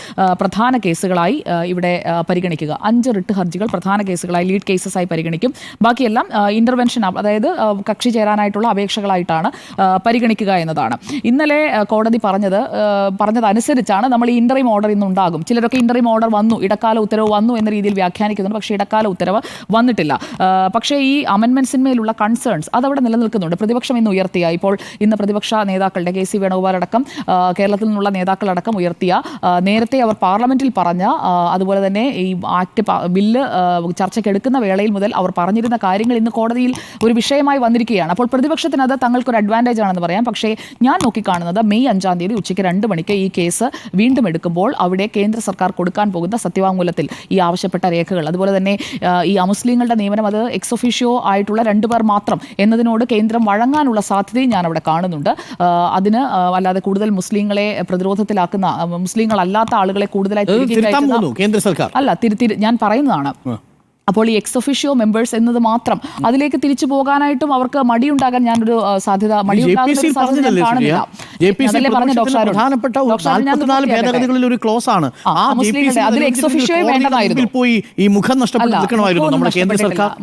പ്രധാന കേസുകളായി ഇവിടെ പരിഗണിക്കുക. 5 റിട്ട് ഹർജികൾ പ്രധാന കേസുകളായി, ലീഡ് കേസസായി പരിഗണിക്കും. ബാക്കിയെല്ലാം ഇന്റർവെൻഷൻ, അതായത് കക്ഷി ചേരാനായിട്ടുള്ള അപേക്ഷകളായിട്ടാണ് പരിഗണിക്കുക എന്നതാണ്. ഇന്നലെ കോടതി പറഞ്ഞതനുസരിച്ചാണ് നമ്മൾ ഈ ഇന്ററിം ഓർഡർ ഇന്നുണ്ടാകും. ചിലരൊക്കെ ഇന്ററിം ഓർഡർ വന്നു, ഇടക്കാല ഉത്തരവ് വന്നു എന്ന രീതിയിൽ വ്യാഖ്യാനിക്കുന്നുണ്ട്. പക്ഷേ ഇടക്കാല ഉത്തരവ് വന്നിട്ടില്ല. പക്ഷേ ഈ അമെൻമെന്റ്സിന്മേലുള്ള കൺസേൺസ് അതവിടെ നിലനിൽക്കുന്നുണ്ട്. പ്രതിപക്ഷം ഇന്ന് ഉയർത്തിയ, ഇപ്പോൾ ഇന്ന് പ്രതിപക്ഷ നേതാക്കളുടെ KC വേണുഗോപാൽ അടക്കം കേരളത്തിൽ നിന്നുള്ള നേതാക്കളടക്കം ഉയർത്തിയ, നേരത്തെ അവർ പാർലമെന്റിൽ പറഞ്ഞ, അതുപോലെ തന്നെ ഈ ആക്ട് ബില്ല് ചർച്ചയ്ക്ക് എടുക്കുന്ന വേളയിൽ മുതൽ അവർ പറഞ്ഞിരുന്ന കാര്യങ്ങൾ ഇന്ന് കോടതിയിൽ ഒരു വിഷയമായി വന്നിരിക്കുകയാണ്. അപ്പോൾ പ്രതിപക്ഷത്തിന് അത് തങ്ങൾക്കൊരു അഡ്വാൻറ്റേജ് ആണെന്ന് പറയാം. പക്ഷേ ഞാൻ നോക്കിക്കാണുന്നത് മെയ് 5-ാം തീയതി ഉച്ചയ്ക്ക് 2 മണിക്ക് ഈ കേസ് വീണ്ടും എടുക്കുമ്പോൾ അവിടെ കേന്ദ്ര സർക്കാർ കൊടുക്കാൻ പോകുന്ന സത്യവാങ്മൂലത്തിൽ ഈ ആവശ്യപ്പെട്ട രേഖകൾ, അതുപോലെ തന്നെ ഈ അമുസ്ലിങ്ങളുടെ നിയമനം അത് എക്സ് ഒഫീഷ്യോ ആയിട്ടുള്ള 2 പേർ മാത്രം എന്നതിനോട് കേന്ദ്രം വഴങ്ങാനുള്ള സാധ്യതയും ഞാൻ അവിടെ കാണുന്നുണ്ട്. അതിന് അല്ലാതെ കൂടുതൽ മുസ്ലിങ്ങളെ പ്രതിരോധത്തിലാക്കുന്ന, മുസ്ലിങ്ങളല്ലാത്ത ആളുകളെ കൂടുതലായി കേന്ദ്ര സർക്കാർ ഞാൻ പറയുന്നതാണ്. അപ്പോൾ ഈ എക്സ് ഒഫീഷ്യോ മെമ്പേഴ്സ് എന്നത് മാത്രം അതിലേക്ക് തിരിച്ചു പോകാനായിട്ടും അവർക്ക് മടിയുണ്ടാകാൻ ഞാനൊരു സാധ്യത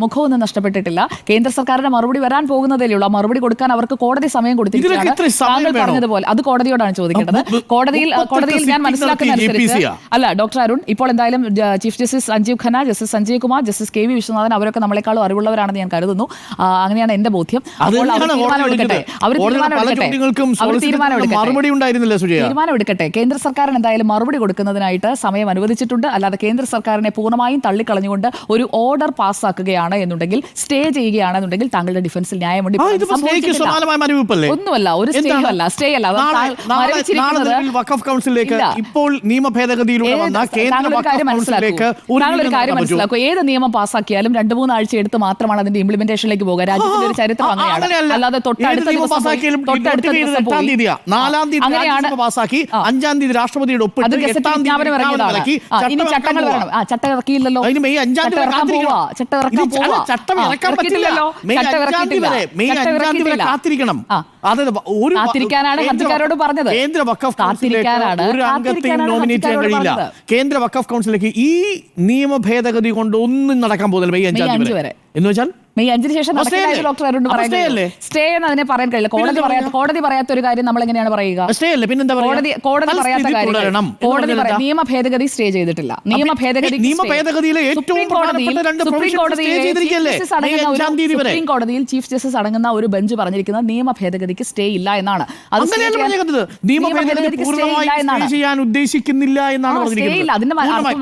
മുഖമൊന്നും നഷ്ടപ്പെട്ടിട്ടില്ല. കേന്ദ്ര സർക്കാരിന്റെ മറുപടി വരാൻ പോകുന്നതേ ഉള്ളൂ. ആ മറുപടി കൊടുക്കാൻ അവർക്ക് കോടതി സമയം കൊടുത്തിരിക്കുകയാണ്. താങ്കൾ പറഞ്ഞതുപോലെ അത് കോടതിയോടാണ് ചോദിക്കേണ്ടത്. കോടതിയിൽ ഞാൻ മനസ്സിലാക്കുന്ന അനുസരിച്ച് അല്ല ഡോക്ടർ അരുൺ, ഇപ്പോൾ എന്തായാലും chief justice Sanjiv Khanna, justice Sanjay Kumar, justice KV Viswanathan അവരൊക്കെ നമ്മളെക്കാളും അറിവുള്ളവരാണെന്ന് ഞാൻ കരുതുന്നു. അങ്ങനെയാണ് എന്റെ ബോധ്യം. തീരുമാനമെടുക്കട്ടെ. കേന്ദ്ര സർക്കാരിന് എന്തായാലും മറുപടി കൊടുക്കുന്നതിനായിട്ട് സമയം അനുവദിച്ചിട്ടുണ്ട്. അല്ലാതെ കേന്ദ്ര സർക്കാരിനെ പൂർണ്ണമായും തള്ളിക്കളഞ്ഞുകൊണ്ട് ഒരു ഓർഡർ പാസ്സാക്കുകയാണ് എന്നുണ്ടെങ്കിൽ, സ്റ്റേ ചെയ്യുകയാണെന്നുണ്ടെങ്കിൽ താങ്കളുടെ ഡിഫൻസിൽ ന്യായമുണ്ട്. ഒന്നുമല്ല, ഒരു സ്റ്റേ അല്ല, സ്റ്റേ അല്ല. കാര്യം മനസ്സിലാക്കൂ, ഏത് നിയമം പാസ്സാക്കിയാലും 2-3 ആഴ്ച എടുത്ത് മാത്രമാണ് അതിന്റെ ഇംപ്ലിമെന്റേഷനിലേക്ക് പോകുക. രാജ്യത്തിന്റെ ഒരു ചരിത്രം അങ്ങനെയാണ്. അല്ലാതെ തൊട്ടടുത്ത ദിവസം ഇനി ചട്ടങ്ങൾ വരണം. ചട്ടം ഇറക്കിയില്ലല്ലോ, കാത്തിരിക്കാനാണ് ഹർജിക്കാരോട് പറഞ്ഞത്. കേന്ദ്ര വഖഫ് കൗൺസിലേക്ക് ഈ നിയമ ഭേദഗതി കൊണ്ട് ഒന്നും നടക്കാൻ പോകുന്നില്ല മെയ് 5 വരെ. എന്ന് വെച്ചാൽ മെയ് 5-ന് ശേഷം നടക്കില്ല ഡോക്ടർ അരുൺ പറയുന്നത്. സ്റ്റേ എന്ന് അതിനെ പറയാൻ കഴിയില്ല. കോടതി പറയാത്ത ഒരു കാര്യം നമ്മൾ എങ്ങനെയാണ് പറയുക? കോടതി പറയാത്ത കാര്യം നിയമ ഭേദഗതി സ്റ്റേ ചെയ്തിട്ടില്ല. നിയമ സുപ്രീം കോടതിയിൽ ചീഫ് ജസ്റ്റിസ് അടങ്ങുന്ന ഒരു ബെഞ്ച് പറഞ്ഞിരിക്കുന്നത് നിയമ ഭേദഗതിക്ക് സ്റ്റേ ഇല്ല എന്നാണ്. അത് ഉദ്ദേശിക്കുന്നില്ല എന്നാണ് അതിന്റെ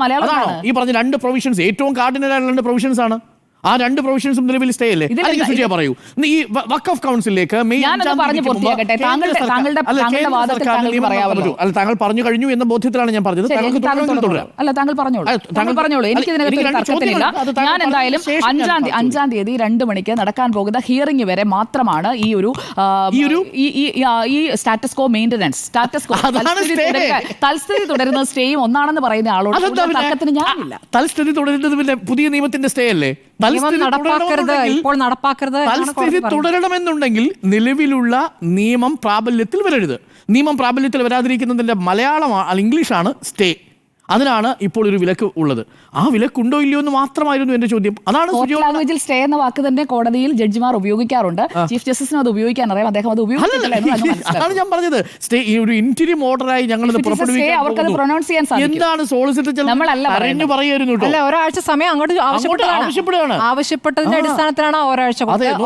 മലയാളമാണ് ഈ പറഞ്ഞ 2 പ്രൊവിഷൻസ് ഏറ്റവും കാർഡിനൽ ആയിട്ടുള്ള 2 പ്രൊവിഷൻസ് ആണ്. ആ 2 പ്രൊവിഷൻസും നിലവിൽ സ്റ്റേ അല്ലേ? സുജിയ പറയൂ, ഈ വഖഫ് കൗൺസിലിലേക്ക് താങ്കൾ പറഞ്ഞു കഴിഞ്ഞു എന്ന ബോധ്യത്തിലാണ് ഞാൻ പറഞ്ഞത്. താങ്കൾ പറഞ്ഞോളൂ. ഞാൻ എന്തായാലും 5-ാം തീയതി 2 മണിക്ക് നടക്കാൻ പോകുന്ന ഹിയറിംഗ് വരെ മാത്രമാണ് ഈ സ്റ്റാറ്റസ് കോ മെയിൻ്റനൻസ് തൽസ്ഥിതി തുടരുന്ന സ്റ്റേയും ഒന്നാണെന്ന് പറയുന്ന ആളോട് തർക്കത്തിന് ഞാനില്ല. തൽസ്ഥിതി തുടരുന്നത് പുതിയ നിയമത്തിന്റെ സ്റ്റേ അല്ലേ? തൽസ്ഥിതി തുടരണമെന്നുണ്ടെങ്കിൽ നിലവിലുള്ള നിയമം പ്രാബല്യത്തിൽ വരരുത്. നിയമം പ്രാബല്യത്തിൽ വരാതിരിക്കുന്നതിന്റെ മലയാളം ഇംഗ്ലീഷാണ് സ്റ്റേ. അതിനാണ് ഇപ്പോൾ ഒരു വിലക്ക് ഉള്ളത്. ആ വിലക്കുണ്ടോ ഇല്ലയോ എന്ന് മാത്രമായിരുന്നു എന്റെ ചോദ്യം. അതാണ് ലാംഗ്വേജിൽ സ്റ്റേ എന്ന വാക്ക് തന്നെ കോടതിയിൽ ജഡ്ജിമാർ ഉപയോഗിക്കാറുണ്ട്. ചീഫ് ജസ്റ്റിസിന് അത് ഉപയോഗിക്കാൻ അറിയാം, അദ്ദേഹം അത് ഉപയോഗിക്കുന്നില്ല. അതാണ് ഞാൻ പറഞ്ഞത്. സ്റ്റേ ഈ ഒരു ഇന്റീരിയം ഓർഡറായി ഞങ്ങൾ എന്താണ് സോളിസിറ്റർ ജനറൽ പറയായിരുന്നു. ഒരാഴ്ച സമയം അങ്ങോട്ട് ആവശ്യപ്പെട്ടതിന്റെ അടിസ്ഥാനത്തിലാണ്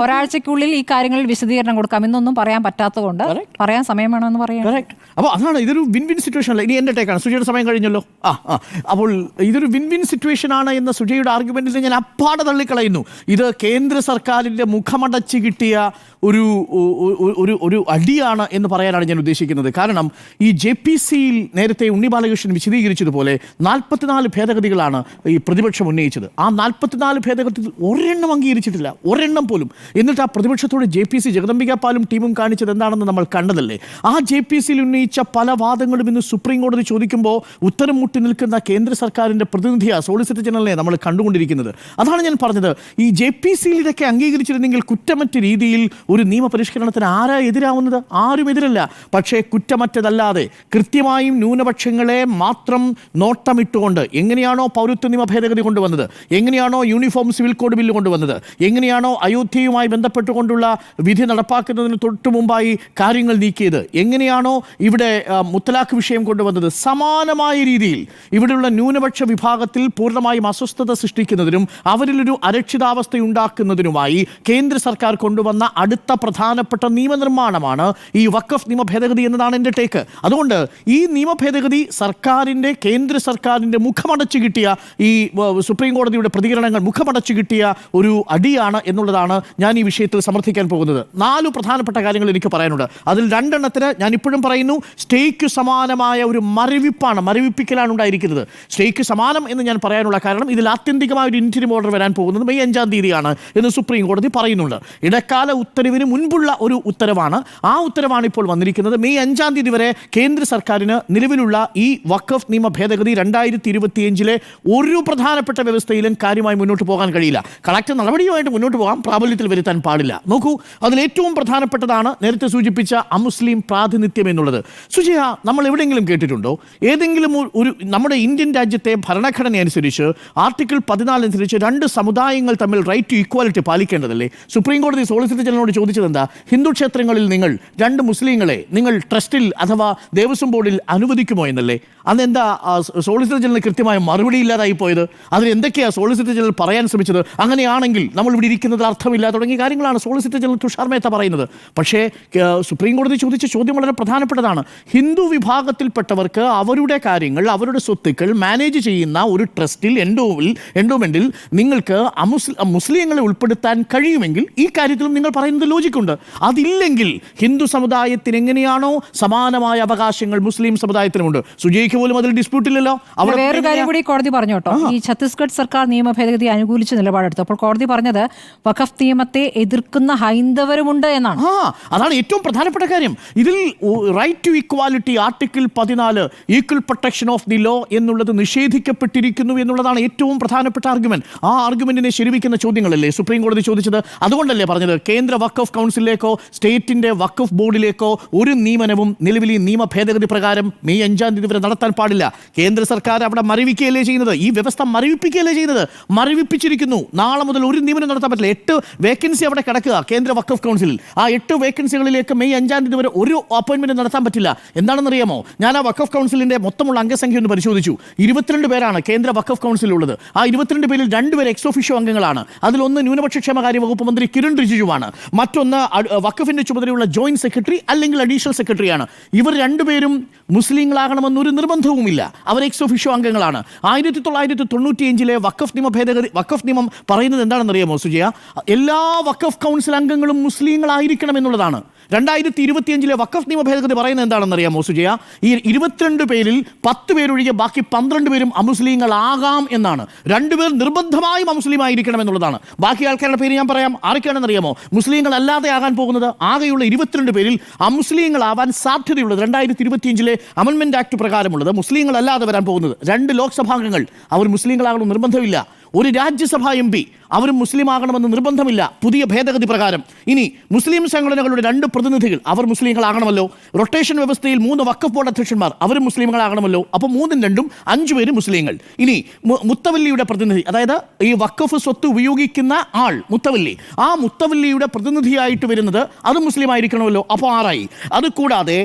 ഒരാഴ്ചക്കുള്ളിൽ ഈ കാര്യങ്ങളിൽ വിശദീകരണം കൊടുക്കാം. ഇന്നൊന്നും പറയാൻ പറ്റാത്തതുകൊണ്ട് പറയാൻ സമയം വേണമെന്ന് പറയാം. അപ്പോൾ അതാണ് ഇതൊരു വിൻ വിൻ സിറ്റുവേഷൻ അല്ല. ഇനി എന്റെ ടേക്കാണ്. സുജിയുടെ സമയം കഴിഞ്ഞല്ലോ. അപ്പോൾ ഇതൊരു വിൻ വിൻ സിറ്റുവേഷൻ ആണ് എന്ന സുജയുടെ ആർഗ്യുമെന്റിൽ ഞാൻ അപ്പാടെ തള്ളിക്കളയുന്നു. ഇത് കേന്ദ്ര സർക്കാരിന്റെ മുഖമടച്ച് കിട്ടിയ ഒരു അടിയാണ് എന്ന് പറയാനാണ് ഞാൻ ഉദ്ദേശിക്കുന്നത്. കാരണം ഈ JPCയിൽ നേരത്തെ ഉണ്ണി ബാലകൃഷ്ണൻ വിശദീകരിച്ചതുപോലെ 44 ഭേദഗതികളാണ് ഈ പ്രതിപക്ഷം ഉന്നയിച്ചത്. ആ 44 ഭേദഗതിയിൽ ഒരെണ്ണം അംഗീകരിച്ചിട്ടില്ല, ഒരെണ്ണം പോലും. എന്നിട്ട് ആ പ്രതിപക്ഷത്തോട് JPC ജഗദംബിക പാലും ടീമും കാണിച്ചത് എന്താണെന്ന് നമ്മൾ കണ്ടതല്ലേ. ആ JPCയിൽ ഉന്നയിച്ച പല വാദങ്ങളും ഇന്ന് സുപ്രീം കോടതി ചോദിക്കുമ്പോൾ ഉത്തരം മുട്ടി നിൽക്കുന്ന കേന്ദ്ര സർക്കാരിന്റെ പ്രതിനിധിയാണ് സോളിസിറ്റർ ജനറലിനെ നമ്മൾ കണ്ടുകൊണ്ടിരിക്കുന്നത്. അതാണ് ഞാൻ പറഞ്ഞത്. ഈ JPCയിൽ ഇതൊക്കെ അംഗീകരിച്ചിരുന്നെങ്കിൽ കുറ്റമറ്റ രീതിയിൽ ഒരു നിയമപരിഷ്കരണത്തിന് ആരാ എതിരാവുന്നത്? ആരും എതിരല്ല. പക്ഷേ കുറ്റമറ്റതല്ലാതെ കൃത്യമായും ന്യൂനപക്ഷങ്ങളെ മാത്രം നോട്ടമിട്ടുകൊണ്ട് എങ്ങനെയാണോ പൗരത്വ നിയമ ഭേദഗതി കൊണ്ടുവന്നത്, എങ്ങനെയാണോ യൂണിഫോം സിവിൽ കോഡ് ബില്ല് കൊണ്ടുവന്നത്, എങ്ങനെയാണോ അയോധ്യയുമായി ബന്ധപ്പെട്ടുകൊണ്ടുള്ള വിധി നടപ്പാക്കുന്നതിന് തൊട്ടു മുമ്പായി കാര്യങ്ങൾ നീക്കിയത്, എങ്ങനെയാണോ ഇവിടെ മുത്തലാഖ് വിഷയം കൊണ്ടുവന്നത്, സമാനമായ രീതിയിൽ ഇവിടെയുള്ള ന്യൂനപക്ഷ വിഭാഗത്തിൽ പൂർണ്ണമായും അസ്വസ്ഥത സൃഷ്ടിക്കുന്നതിനും അവരിലൊരു അരക്ഷിതാവസ്ഥയുണ്ടാക്കുന്നതിനുമായി കേന്ദ്ര സർക്കാർ കൊണ്ടുവന്ന അടുത്ത പ്രധാനപ്പെട്ട നിയമനിർമ്മാണമാണ് ഈ വഖഫ് നിയമ ഭേദഗതി എന്നതാണ് എൻ്റെ ടേക്ക്. അതുകൊണ്ട് ഈ നിയമ ഭേദഗതി സർക്കാരിൻ്റെ കേന്ദ്ര സർക്കാരിൻ്റെ മുഖമടച്ചു കിട്ടിയ ഈ സുപ്രീം കോടതിയുടെ പ്രതികരണങ്ങൾ മുഖമടച്ചു കിട്ടിയ ഒരു അടിയാണ് എന്നുള്ളതാണ് ഞാൻ ഈ വിഷയത്തിൽ സമർത്ഥിക്കാൻ പോകുന്നത്. 4 പ്രധാനപ്പെട്ട കാര്യങ്ങൾ എനിക്ക് പറയാനുണ്ട്. അതിൽ 2 എണ്ണത്തിന് ഞാൻ ഇപ്പോഴും പറയുന്നു സ്റ്റേക്ക് സമാനമായ ഒരു മരവിപ്പിക്കലാണ് ഉണ്ടായിരിക്കുന്നത്. സ്റ്റേക്ക് സമാനം എന്ന് ഞാൻ പറയാനുള്ള കാരണം ഇതിൽ ആത്യന്തികമായ ഒരു ഇന്റീരിയം ഓർഡർ വരാൻ പോകുന്നത് മെയ് 5-ാം തീയതിയാണ് എന്ന് സുപ്രീം കോടതി പറയുന്നുണ്ട്. ഇടക്കാല ഉത്തരവിന് മുൻപുള്ള ഒരു ഉത്തരവാണ്. ആ ഉത്തരവാണ് ഇപ്പോൾ വന്നിരിക്കുന്നത്. മെയ് 5-ാം തീയതി വരെ കേന്ദ്ര സർക്കാരിന് നിലവിലുള്ള ഈ വഖഫ് നിയമ ഭേദഗതി 2025 ഒരു പ്രധാനപ്പെട്ട വ്യവസ്ഥയിലും കാര്യമായി മുന്നോട്ട് പോകാൻ കഴിയില്ല. കളക്ടർ നടപടിയുമായിട്ട് മുന്നോട്ട് പോകാൻ പ്രാബല്യത്തിൽ വരുത്താൻ പാടില്ല. നോക്കൂ, അതിലേറ്റവും പ്രധാനപ്പെട്ടതാണ് നേരത്തെ സൂചിപ്പിച്ച അമുസ്ലിം പ്രാതിനിധ്യം എന്നുള്ളത്. സുജയ, നമ്മൾ എവിടെയെങ്കിലും കേട്ടിട്ടുണ്ടോ ഏതെങ്കിലും ഒരു നമ്മുടെ ഇന്ത്യൻ രാജ്യത്തെ ഭരണഘടന അനുസരിച്ച് ആർട്ടിക്കിൾ 14 അനുസരിച്ച് 2 സമുദായങ്ങൾ തമ്മിൽ റൈറ്റ് ടു ഈക്വാലിറ്റി പാലിക്കേണ്ടതല്ലേ? സുപ്രീം കോടതി സോളിസിറ്റർ ജനറലിനോട് ചോദിച്ചത് എന്താ? ഹിന്ദു ക്ഷേത്രങ്ങളിൽ നിങ്ങൾ 2 മുസ്ലിങ്ങളെ നിങ്ങൾ ട്രസ്റ്റിൽ അഥവാ ദേവസ്വം ബോർഡിൽ അനുവദിക്കുമോ എന്നല്ലേ? അതെന്താ സോളിസിറ്റർ ജനറൽ കൃത്യമായ മറുപടി ഇല്ലാതായി പോയത്? അതിൽ എന്തൊക്കെയാണ് സോളിസിറ്റർ ജനറൽ പറയാൻ ശ്രമിച്ചത്? അങ്ങനെയാണെങ്കിൽ നമ്മൾ ഇവിടെ ഇരിക്കുന്നതിൽ അർത്ഥമില്ല തുടങ്ങിയ കാര്യങ്ങളാണ് സോളിസിറ്റർ ജനറൽ തുഷാർ മേത്ത പറയുന്നത്. പക്ഷേ സുപ്രീം കോടതി ചോദിച്ച ചോദ്യം വളരെ പ്രധാനപ്പെട്ടതാണ്. ഹിന്ദു വിഭാഗത്തിൽപ്പെട്ടവർക്ക് അവരുടെ കാര്യങ്ങൾ, അവരുടെ സ്വത്തുക്കൾ മാനേജ് ചെയ്യുന്ന ഒരു ട്രസ്റ്റിൽ എൻഡോമെന്റിൽ നിങ്ങൾക്ക് മുസ്ലിങ്ങളെ ഉൾപ്പെടുത്താൻ കഴിയുമെങ്കിൽ ഈ കാര്യത്തിലും നിങ്ങൾ പറയുന്നത് ലോജിക്കുണ്ട്. അതില്ലെങ്കിൽ ഹിന്ദു സമുദായത്തിന് എങ്ങനെയാണോ സമാനമായ അവകാശങ്ങൾ മുസ്ലിം സമുദായത്തിനുമുണ്ട്? സുജയ്ക്ക് പോലും അതിൽ ഡിസ്പ്യൂട്ട് ഇല്ലല്ലോ. അവിടെ വേറൊരു കാര്യം കൂടി കോടതി പറഞ്ഞു കേട്ടോ. ഈ ഛത്തീസ്ഗഡ് സർക്കാർ നിയമ ഭേദഗതി അനുകൂലിച്ച് നിലപാടെടുത്തു. അപ്പോൾ കോടതി പറഞ്ഞത് വഖഫ് നിയമത്തെ എതിർക്കുന്ന ഹൈന്ദവരുമുണ്ട് എന്നാണ്. അതാണ് ഏറ്റവും പ്രധാനപ്പെട്ട കാര്യം. ഇതിൽ right to equality article 14 equal protection of the law എന്നുള്ളത് നിഷേധിക്കപ്പെട്ടിരിക്കുന്നു എന്നുള്ളതാണ് ഏറ്റവും പ്രധാനപ്പെട്ട ആർഗ്യുമെന്റ്. ആ ആർഗ്യുമെന്റിനെ ശരിവയ്ക്കുന്ന ചോദ്യങ്ങളല്ലേ സുപ്രീം കോടതി ചോദിച്ചത്? അതുകൊണ്ടല്ലേ പറഞ്ഞത് കേന്ദ്ര വഖഫ് കൗൺസിലിലേക്കോ സ്റ്റേറ്റിന്റെ വഖഫ് ബോർഡിലേക്കോ ഒരു നിയമനവും നിലവിൽ ഈ നിയമ ഭേദഗതി പ്രകാരം മെയ് 5-ാം തീയതി വരെ നടത്താൻ പാടില്ല. കേന്ദ്ര സർക്കാർ അവിടെ മരവിക്കുകയല്ലേ ചെയ്യുന്നത്, ഈ വ്യവസ്ഥ മരവിപ്പിക്കുകയല്ലേ ചെയ്യുന്നത്. മരവിപ്പിച്ചിരിക്കുന്നു. നാളെ മുതൽ ഒരു നിയമനം നടത്താൻ പറ്റില്ല. 8 വേക്കൻസി അവിടെ കിടക്കുക കേന്ദ്ര വഖഫ് കൗൺസിലിൽ. ആ 8 വേക്കൻസികളിലേക്ക് മെയ് 5-ാം തീയതി വരെ ഒരു അപ്പോയിന്റ്മെന്റ് നടത്താൻ പറ്റില്ല. എന്താണെന്നറിയാമോ? ഞാൻ ആ വഖഫ് കൗൺസിലിന്റെ മൊത്തമുള്ള അംഗസംഖ്യ ഒന്ന് പരിശോധിച്ചു. 22 പേരാണ് കേന്ദ്ര വഖഫ് കൗൺസിലുള്ളത്. ആ 22 പേരിൽ 2 പേർ എക്സ് ഒഫീഷ്യോ അംഗങ്ങളാണ്. അതിലൊന്ന് ന്യൂനപക്ഷ ക്ഷേമകാര്യ വകുപ്പ് മന്ത്രി കിരൺ റിജിജുവാണ്. മറ്റൊന്ന് വഖഫിന്റെ ചുമതലയുള്ള ജോയിന്റ് സെക്രട്ടറി അല്ലെങ്കിൽ അഡീഷണൽ സെക്രട്ടറിയാണ്. ഇവർ രണ്ടുപേരും മുസ്ലിങ്ങളാകണമെന്നൊരു നിർബന്ധവുമില്ല. അവർ എക്സ് ഒഫീഷ്യോ അംഗങ്ങളാണ്. 1995 വഖഫ് നിയമം പറയുന്നത് എന്താണെന്നറിയാമോ സുജയ? എല്ലാ വഖഫ് കൗൺസിൽ അംഗങ്ങളും മുസ്ലിങ്ങളായിരിക്കണം എന്നുള്ളതാണ്. 2025 വഖഫ് നിയമ ഭേദഗതി പറയുന്നത് എന്താണെന്നറിയാമോ സുജയ? ഈ 22 പേരിൽ 10 പേരൊഴികെ ബാക്കി 12 പേരും അമുസ്ലിങ്ങളാകാം എന്നാണ്. 2 പേർ നിർബന്ധമായും അമുസ്ലിം ആയിരിക്കണം എന്നുള്ളതാണ്. ബാക്കി ആൾക്കാരുടെ പേര് ഞാൻ പറയാം. ആരൊക്കെയാണെന്നറിയാമോ? മുസ്ലിങ്ങൾ അല്ലാതെ ആകാൻ പോകുന്നത് ആകെയുള്ള 22 പേരിൽ അമുസ്ലിങ്ങളാവാൻ സാധ്യതയുള്ളത് 2025 അമെൻമെന്റ് ആക്ട് പ്രകാരമുള്ളത് മുസ്ലിങ്ങളല്ലാതെ വരാൻ പോകുന്നത് 2 ലോക്സഭാംഗങ്ങൾ. അവർ മുസ്ലിങ്ങളാകണം നിർബന്ധമില്ല. ഒരു രാജ്യസഭാ MP അവരും മുസ്ലിം ആകണമെന്ന് നിർബന്ധമില്ല പുതിയ ഭേദഗതി പ്രകാരം. ഇനി മുസ്ലിം സംഘടനകളുടെ 2 പ്രതിനിധികൾ അവർ മുസ്ലിങ്ങളാകണമല്ലോ. റൊട്ടേഷൻ വ്യവസ്ഥയിൽ 3 വഖഫ് ബോർഡ് അധ്യക്ഷന്മാർ അവരും മുസ്ലിങ്ങളാകണമല്ലോ. അപ്പോൾ 3 × 2 5 പേര് മുസ്ലിങ്ങൾ. ഇനി മുത്തവല്ലിയുടെ പ്രതിനിധി, അതായത് ഈ വഖഫ് സ്വത്ത് ഉപയോഗിക്കുന്ന ആൾ മുത്തവല്ലി, ആ മുത്തവല്ലിയുടെ പ്രതിനിധിയായിട്ട് വരുന്നത് അത് മുസ്ലിം ആയിരിക്കണമല്ലോ. അപ്പോൾ 6 ആയി. അതുകൂടാതെ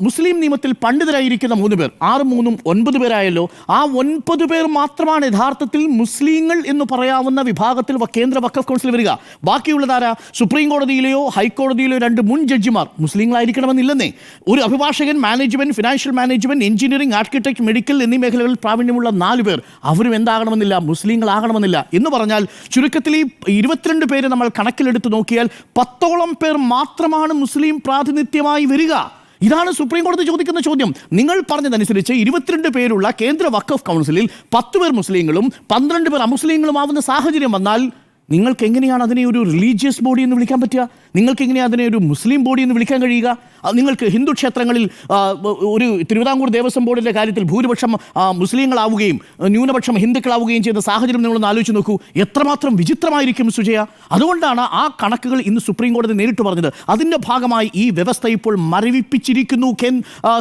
മുസ്ലിം നിയമത്തിൽ പണ്ഡിതരായിരിക്കുന്ന 3 പേർ, 6 × 3 9 പേരായല്ലോ. ആ 9 പേർ മാത്രമാണ് യഥാർത്ഥത്തിൽ മുസ്ലിങ്ങൾ എന്ന് പറയാവുന്ന വിഭാഗത്തിൽ കേന്ദ്ര വഖഫ് കൗൺസിൽ വരിക. ബാക്കിയുള്ളതാരാ? സുപ്രീം കോടതിയിലെയോ ഹൈക്കോടതിയിലെയോ 2 മുൻ ജഡ്ജിമാർ മുസ്ലിങ്ങളായിരിക്കണമെന്നില്ലെന്നേ. ഒരു അഭിഭാഷകൻ, management, financial management, engineering, architect, medical എന്നീ മേഖലകളിൽ പ്രാവീണ്യമുള്ള 4 പേർ അവരും എന്താകണമെന്നില്ല, മുസ്ലിങ്ങളാകണമെന്നില്ല. എന്ന് പറഞ്ഞാൽ ചുരുക്കത്തിൽ ഈ 22 പേര് നമ്മൾ കണക്കിലെടുത്ത് നോക്കിയാൽ 10ഓളം പേർ മാത്രമാണ് മുസ്ലിം പ്രാതിനിധ്യമായി വരിക. ഇതാണ് സുപ്രീം കോടതി ചോദിക്കുന്ന ചോദ്യം. നിങ്ങൾ പറഞ്ഞതനുസരിച്ച് 22 പേരുള്ള കേന്ദ്ര വഖഫ് കൗൺസിലിൽ 10 പേർ മുസ്ലിങ്ങളും 12 പേർ അമുസ്ലിങ്ങളും ആവുന്ന സാഹചര്യം വന്നാൽ നിങ്ങൾക്ക് എങ്ങനെയാണ് അതിനെ ഒരു റിലീജിയസ് ബോഡി എന്ന് വിളിക്കാൻ പറ്റുക? നിങ്ങൾക്ക് എങ്ങനെയാണ് അതിനെ ഒരു മുസ്ലിം ബോഡി എന്ന് വിളിക്കാൻ കഴിയുക? നിങ്ങൾക്ക് ഹിന്ദു ക്ഷേത്രങ്ങളിൽ ഒരു തിരുവിതാംകൂർ ദേവസ്വം ബോർഡിൻ്റെ കാര്യത്തിൽ ഭൂരിപക്ഷം മുസ്ലിങ്ങളാവുകയും ന്യൂനപക്ഷം ഹിന്ദുക്കളാവുകയും ചെയ്യുന്ന സാഹചര്യം നിങ്ങളൊന്ന് ആലോചിച്ച് നോക്കൂ. എത്രമാത്രം വിചിത്രമായിരിക്കും സുജയ. അതുകൊണ്ടാണ് ആ കണക്കുകൾ ഇന്ന് സുപ്രീം കോടതി നേരിട്ട് പറഞ്ഞത്. അതിൻ്റെ ഭാഗമായി ഈ വ്യവസ്ഥ ഇപ്പോൾ മരവിപ്പിച്ചിരിക്കുന്നു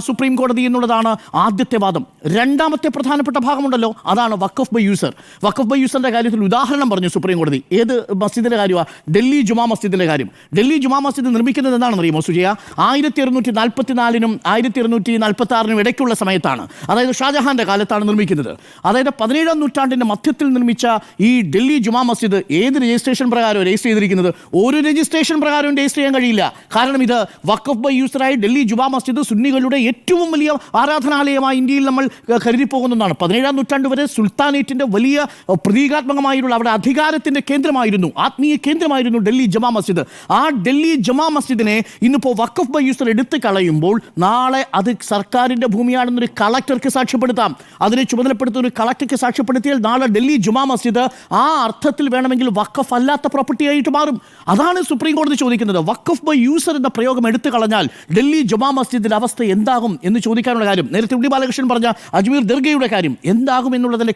സുപ്രീം കോടതി എന്നുള്ളതാണ് ആദ്യത്തെ വാദം. രണ്ടാമത്തെ പ്രധാനപ്പെട്ട ഭാഗമുണ്ടല്ലോ, അതാണ് വഖഫ് ബൈ യൂസർ. വഖഫ് ബൈ യൂസറിൻ്റെ കാര്യത്തിൽ ഉദാഹരണം പറഞ്ഞു സുപ്രീം കോടതി. ഏത് മസ്ജിദിൻ്റെ കാര്യമാണ്? ഡൽഹി ജുമാ മസ്ജിദിൻ്റെ കാര്യം. ഡൽഹി ജുമാ മസ്ജിദ് നിർമ്മിക്കുന്നത് എന്താണെന്ന് അറിയുമോ സുജയ? 1244-നും 1246-നും ഇടയ്ക്കുള്ള സമയത്താണ്. അതായത് ഷാജഹാന്റെ കാലത്താണ് നിർമ്മിക്കുന്നത്. അതായത് 17-ാം നൂറ്റാണ്ടിൻ്റെ മധ്യത്തിൽ നിർമ്മിച്ച ഈ ഡൽഹി ജുമാ മസ്ജിദ് ഏത് രജിസ്ട്രേഷൻ പ്രകാരം രജിസ്റ്റർ ചെയ്തിരിക്കുന്നത്? ഒരു രജിസ്ട്രേഷൻ പ്രകാരം രജിസ്റ്റർ ചെയ്യാൻ കഴിയില്ല. കാരണം ഇത് വഖഫ് ബൈ യൂസറായി ഡൽഹി ജുമാ മസ്ജിദ് സുന്നികളുടെ ഏറ്റവും വലിയ ആരാധനാലയമായി ഇന്ത്യയിൽ നമ്മൾ കരുതിപ്പോകുന്നതാണ്. 17-ാം നൂറ്റാണ്ട് വരെ സുൽത്താനേറ്റിൻ്റെ വലിയ പ്രതീകാത്മകമായിട്ടുള്ള അവിടെ അധികാരത്തിൻ്റെ കേന്ദ്രമായിരുന്നു, ആത്മീയ കേന്ദ്രമായിരുന്നു ഡൽഹി ജമാ മസ്ജിദ്. ആ ഡൽഹി ജമാ മസ്ജിദിനെ ഇന്നിപ്പോൾ വഖഫ് ബൈ യൂസർ എടുത്ത് കളയുമ്പോൾ നാളെ അത് സർക്കാരിൻ്റെ ഭൂമിയാണെന്നൊരു കളക്ടർക്ക് സാക്ഷ്യപ്പെടുത്താം. അതിനെ ചുമതലപ്പെടുത്തുന്ന ഒരു കളക്ടർക്ക് സാക്ഷ്യപ്പെടുത്തിയാൽ നാളെ ഡൽഹി ജുമാ മസ്ജിദ് ആ അർത്ഥത്തിൽ വേണമെങ്കിൽ വഖഫ് അല്ലാത്ത പ്രോപ്പർട്ടി ആയിട്ട് മാറും. അതാണ് സുപ്രീം കോടതി ചോദിക്കുന്നത്. വഖഫ് ബൈ യൂസർ എന്ന പ്രയോഗം എടുത്തു കളഞ്ഞാൽ ഡൽഹി ജുമാ മസ്ജിദിൻ്റെ അവസ്ഥ എന്താകും എന്ന് ചോദിക്കാനുള്ള കാര്യം. നേരത്തെ ഉണ്ണി ബാലകൃഷ്ണൻ പറഞ്ഞ അജ്മീർ ദർഗയുടെ കാര്യം എന്താകും എന്നുള്ളതിൻ്റെ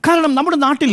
കാരണം നമ്മുടെ നാട്ടിൽ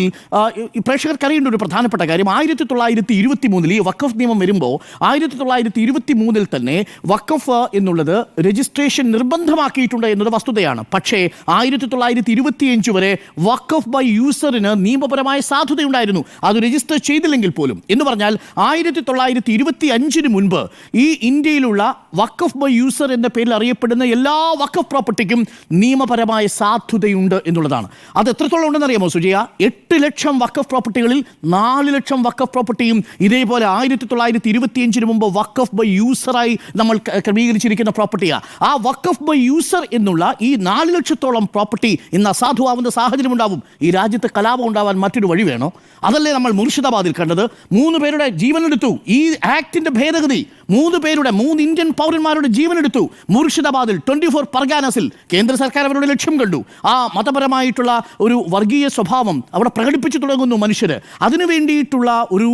പ്രേക്ഷകർക്ക് അറിയേണ്ട ഒരു പ്രധാനപ്പെട്ട കാര്യം, 1923 ഈ വഖഫ് നിയമം വരുമ്പോൾ 1923 തന്നെ വഖഫ് എന്നുള്ളത് രജിസ്ട്രേഷൻ നിർബന്ധമാക്കിയിട്ടുണ്ട് എന്നത് വസ്തുതയാണ്. പക്ഷേ 1925 വരെ വഖഫ് ബൈ യൂസറിന് നിയമപരമായ സാധുതയുണ്ടായിരുന്നു, അത് രജിസ്റ്റർ ചെയ്തില്ലെങ്കിൽ പോലും. എന്ന് പറഞ്ഞാൽ 1925 മുൻപ് ഈ ഇന്ത്യയിലുള്ള വഖഫ് ബൈ യൂസർ എന്ന പേരിൽ അറിയപ്പെടുന്ന എല്ലാ വഖഫ് പ്രോപ്പർട്ടിക്കും നിയമപരമായ സാധുതയുണ്ട് എന്നുള്ളതാണ്. അത് എത്രത്തോളം ഉണ്ടെന്ന് അറിയാമോ സുജയ? 8 ലക്ഷം വഖഫ് പ്രോപ്പർട്ടികളിൽ 4 ലക്ഷം വഖഫ് പ്രോപ്പർട്ടിയും ഇതേപോലെ 1925 മുമ്പ് വഖഫ് ബൈ യൂസറായി നമ്മൾ ക്രമീകരിച്ചിരിക്കുന്ന പ്രോപ്പർട്ടിയാണ്. ആ വഖഫ് ബൈ യൂസർ എന്നുള്ള ഈ 4 ലക്ഷത്തോളം പ്രോപ്പർട്ടി ഇന്ന് അസാധുവാകുന്ന സാഹചര്യം ഉണ്ടാവും. ഈ രാജ്യത്ത് കലാപം ഉണ്ടാവാൻ മറ്റൊരു വഴി വേണോ? അതല്ലേ നമ്മൾ മുർഷിദാബാദിൽ കണ്ടത്? 3 പേരുടെ ജീവനെടുത്തു ഈ ആക്ടിന്റെ ഭേദഗതി. 3 ഇന്ത്യൻ പൗരന്മാരുടെ ജീവനെടുത്തു മുർഷിദാബാദിൽ 24 പർഗാനസിൽ. കേന്ദ്ര സർക്കാർ അവരുടെ ലക്ഷ്യം കണ്ടു. ആ മതപരമായിട്ടുള്ള ഒരു വർഗീയ സ്വഭാവം അവിടെ പ്രകടിപ്പിച്ചു തുടങ്ങുന്നു മനുഷ്യർ. അതിനു വേണ്ടിയിട്ടുള്ള ഒരു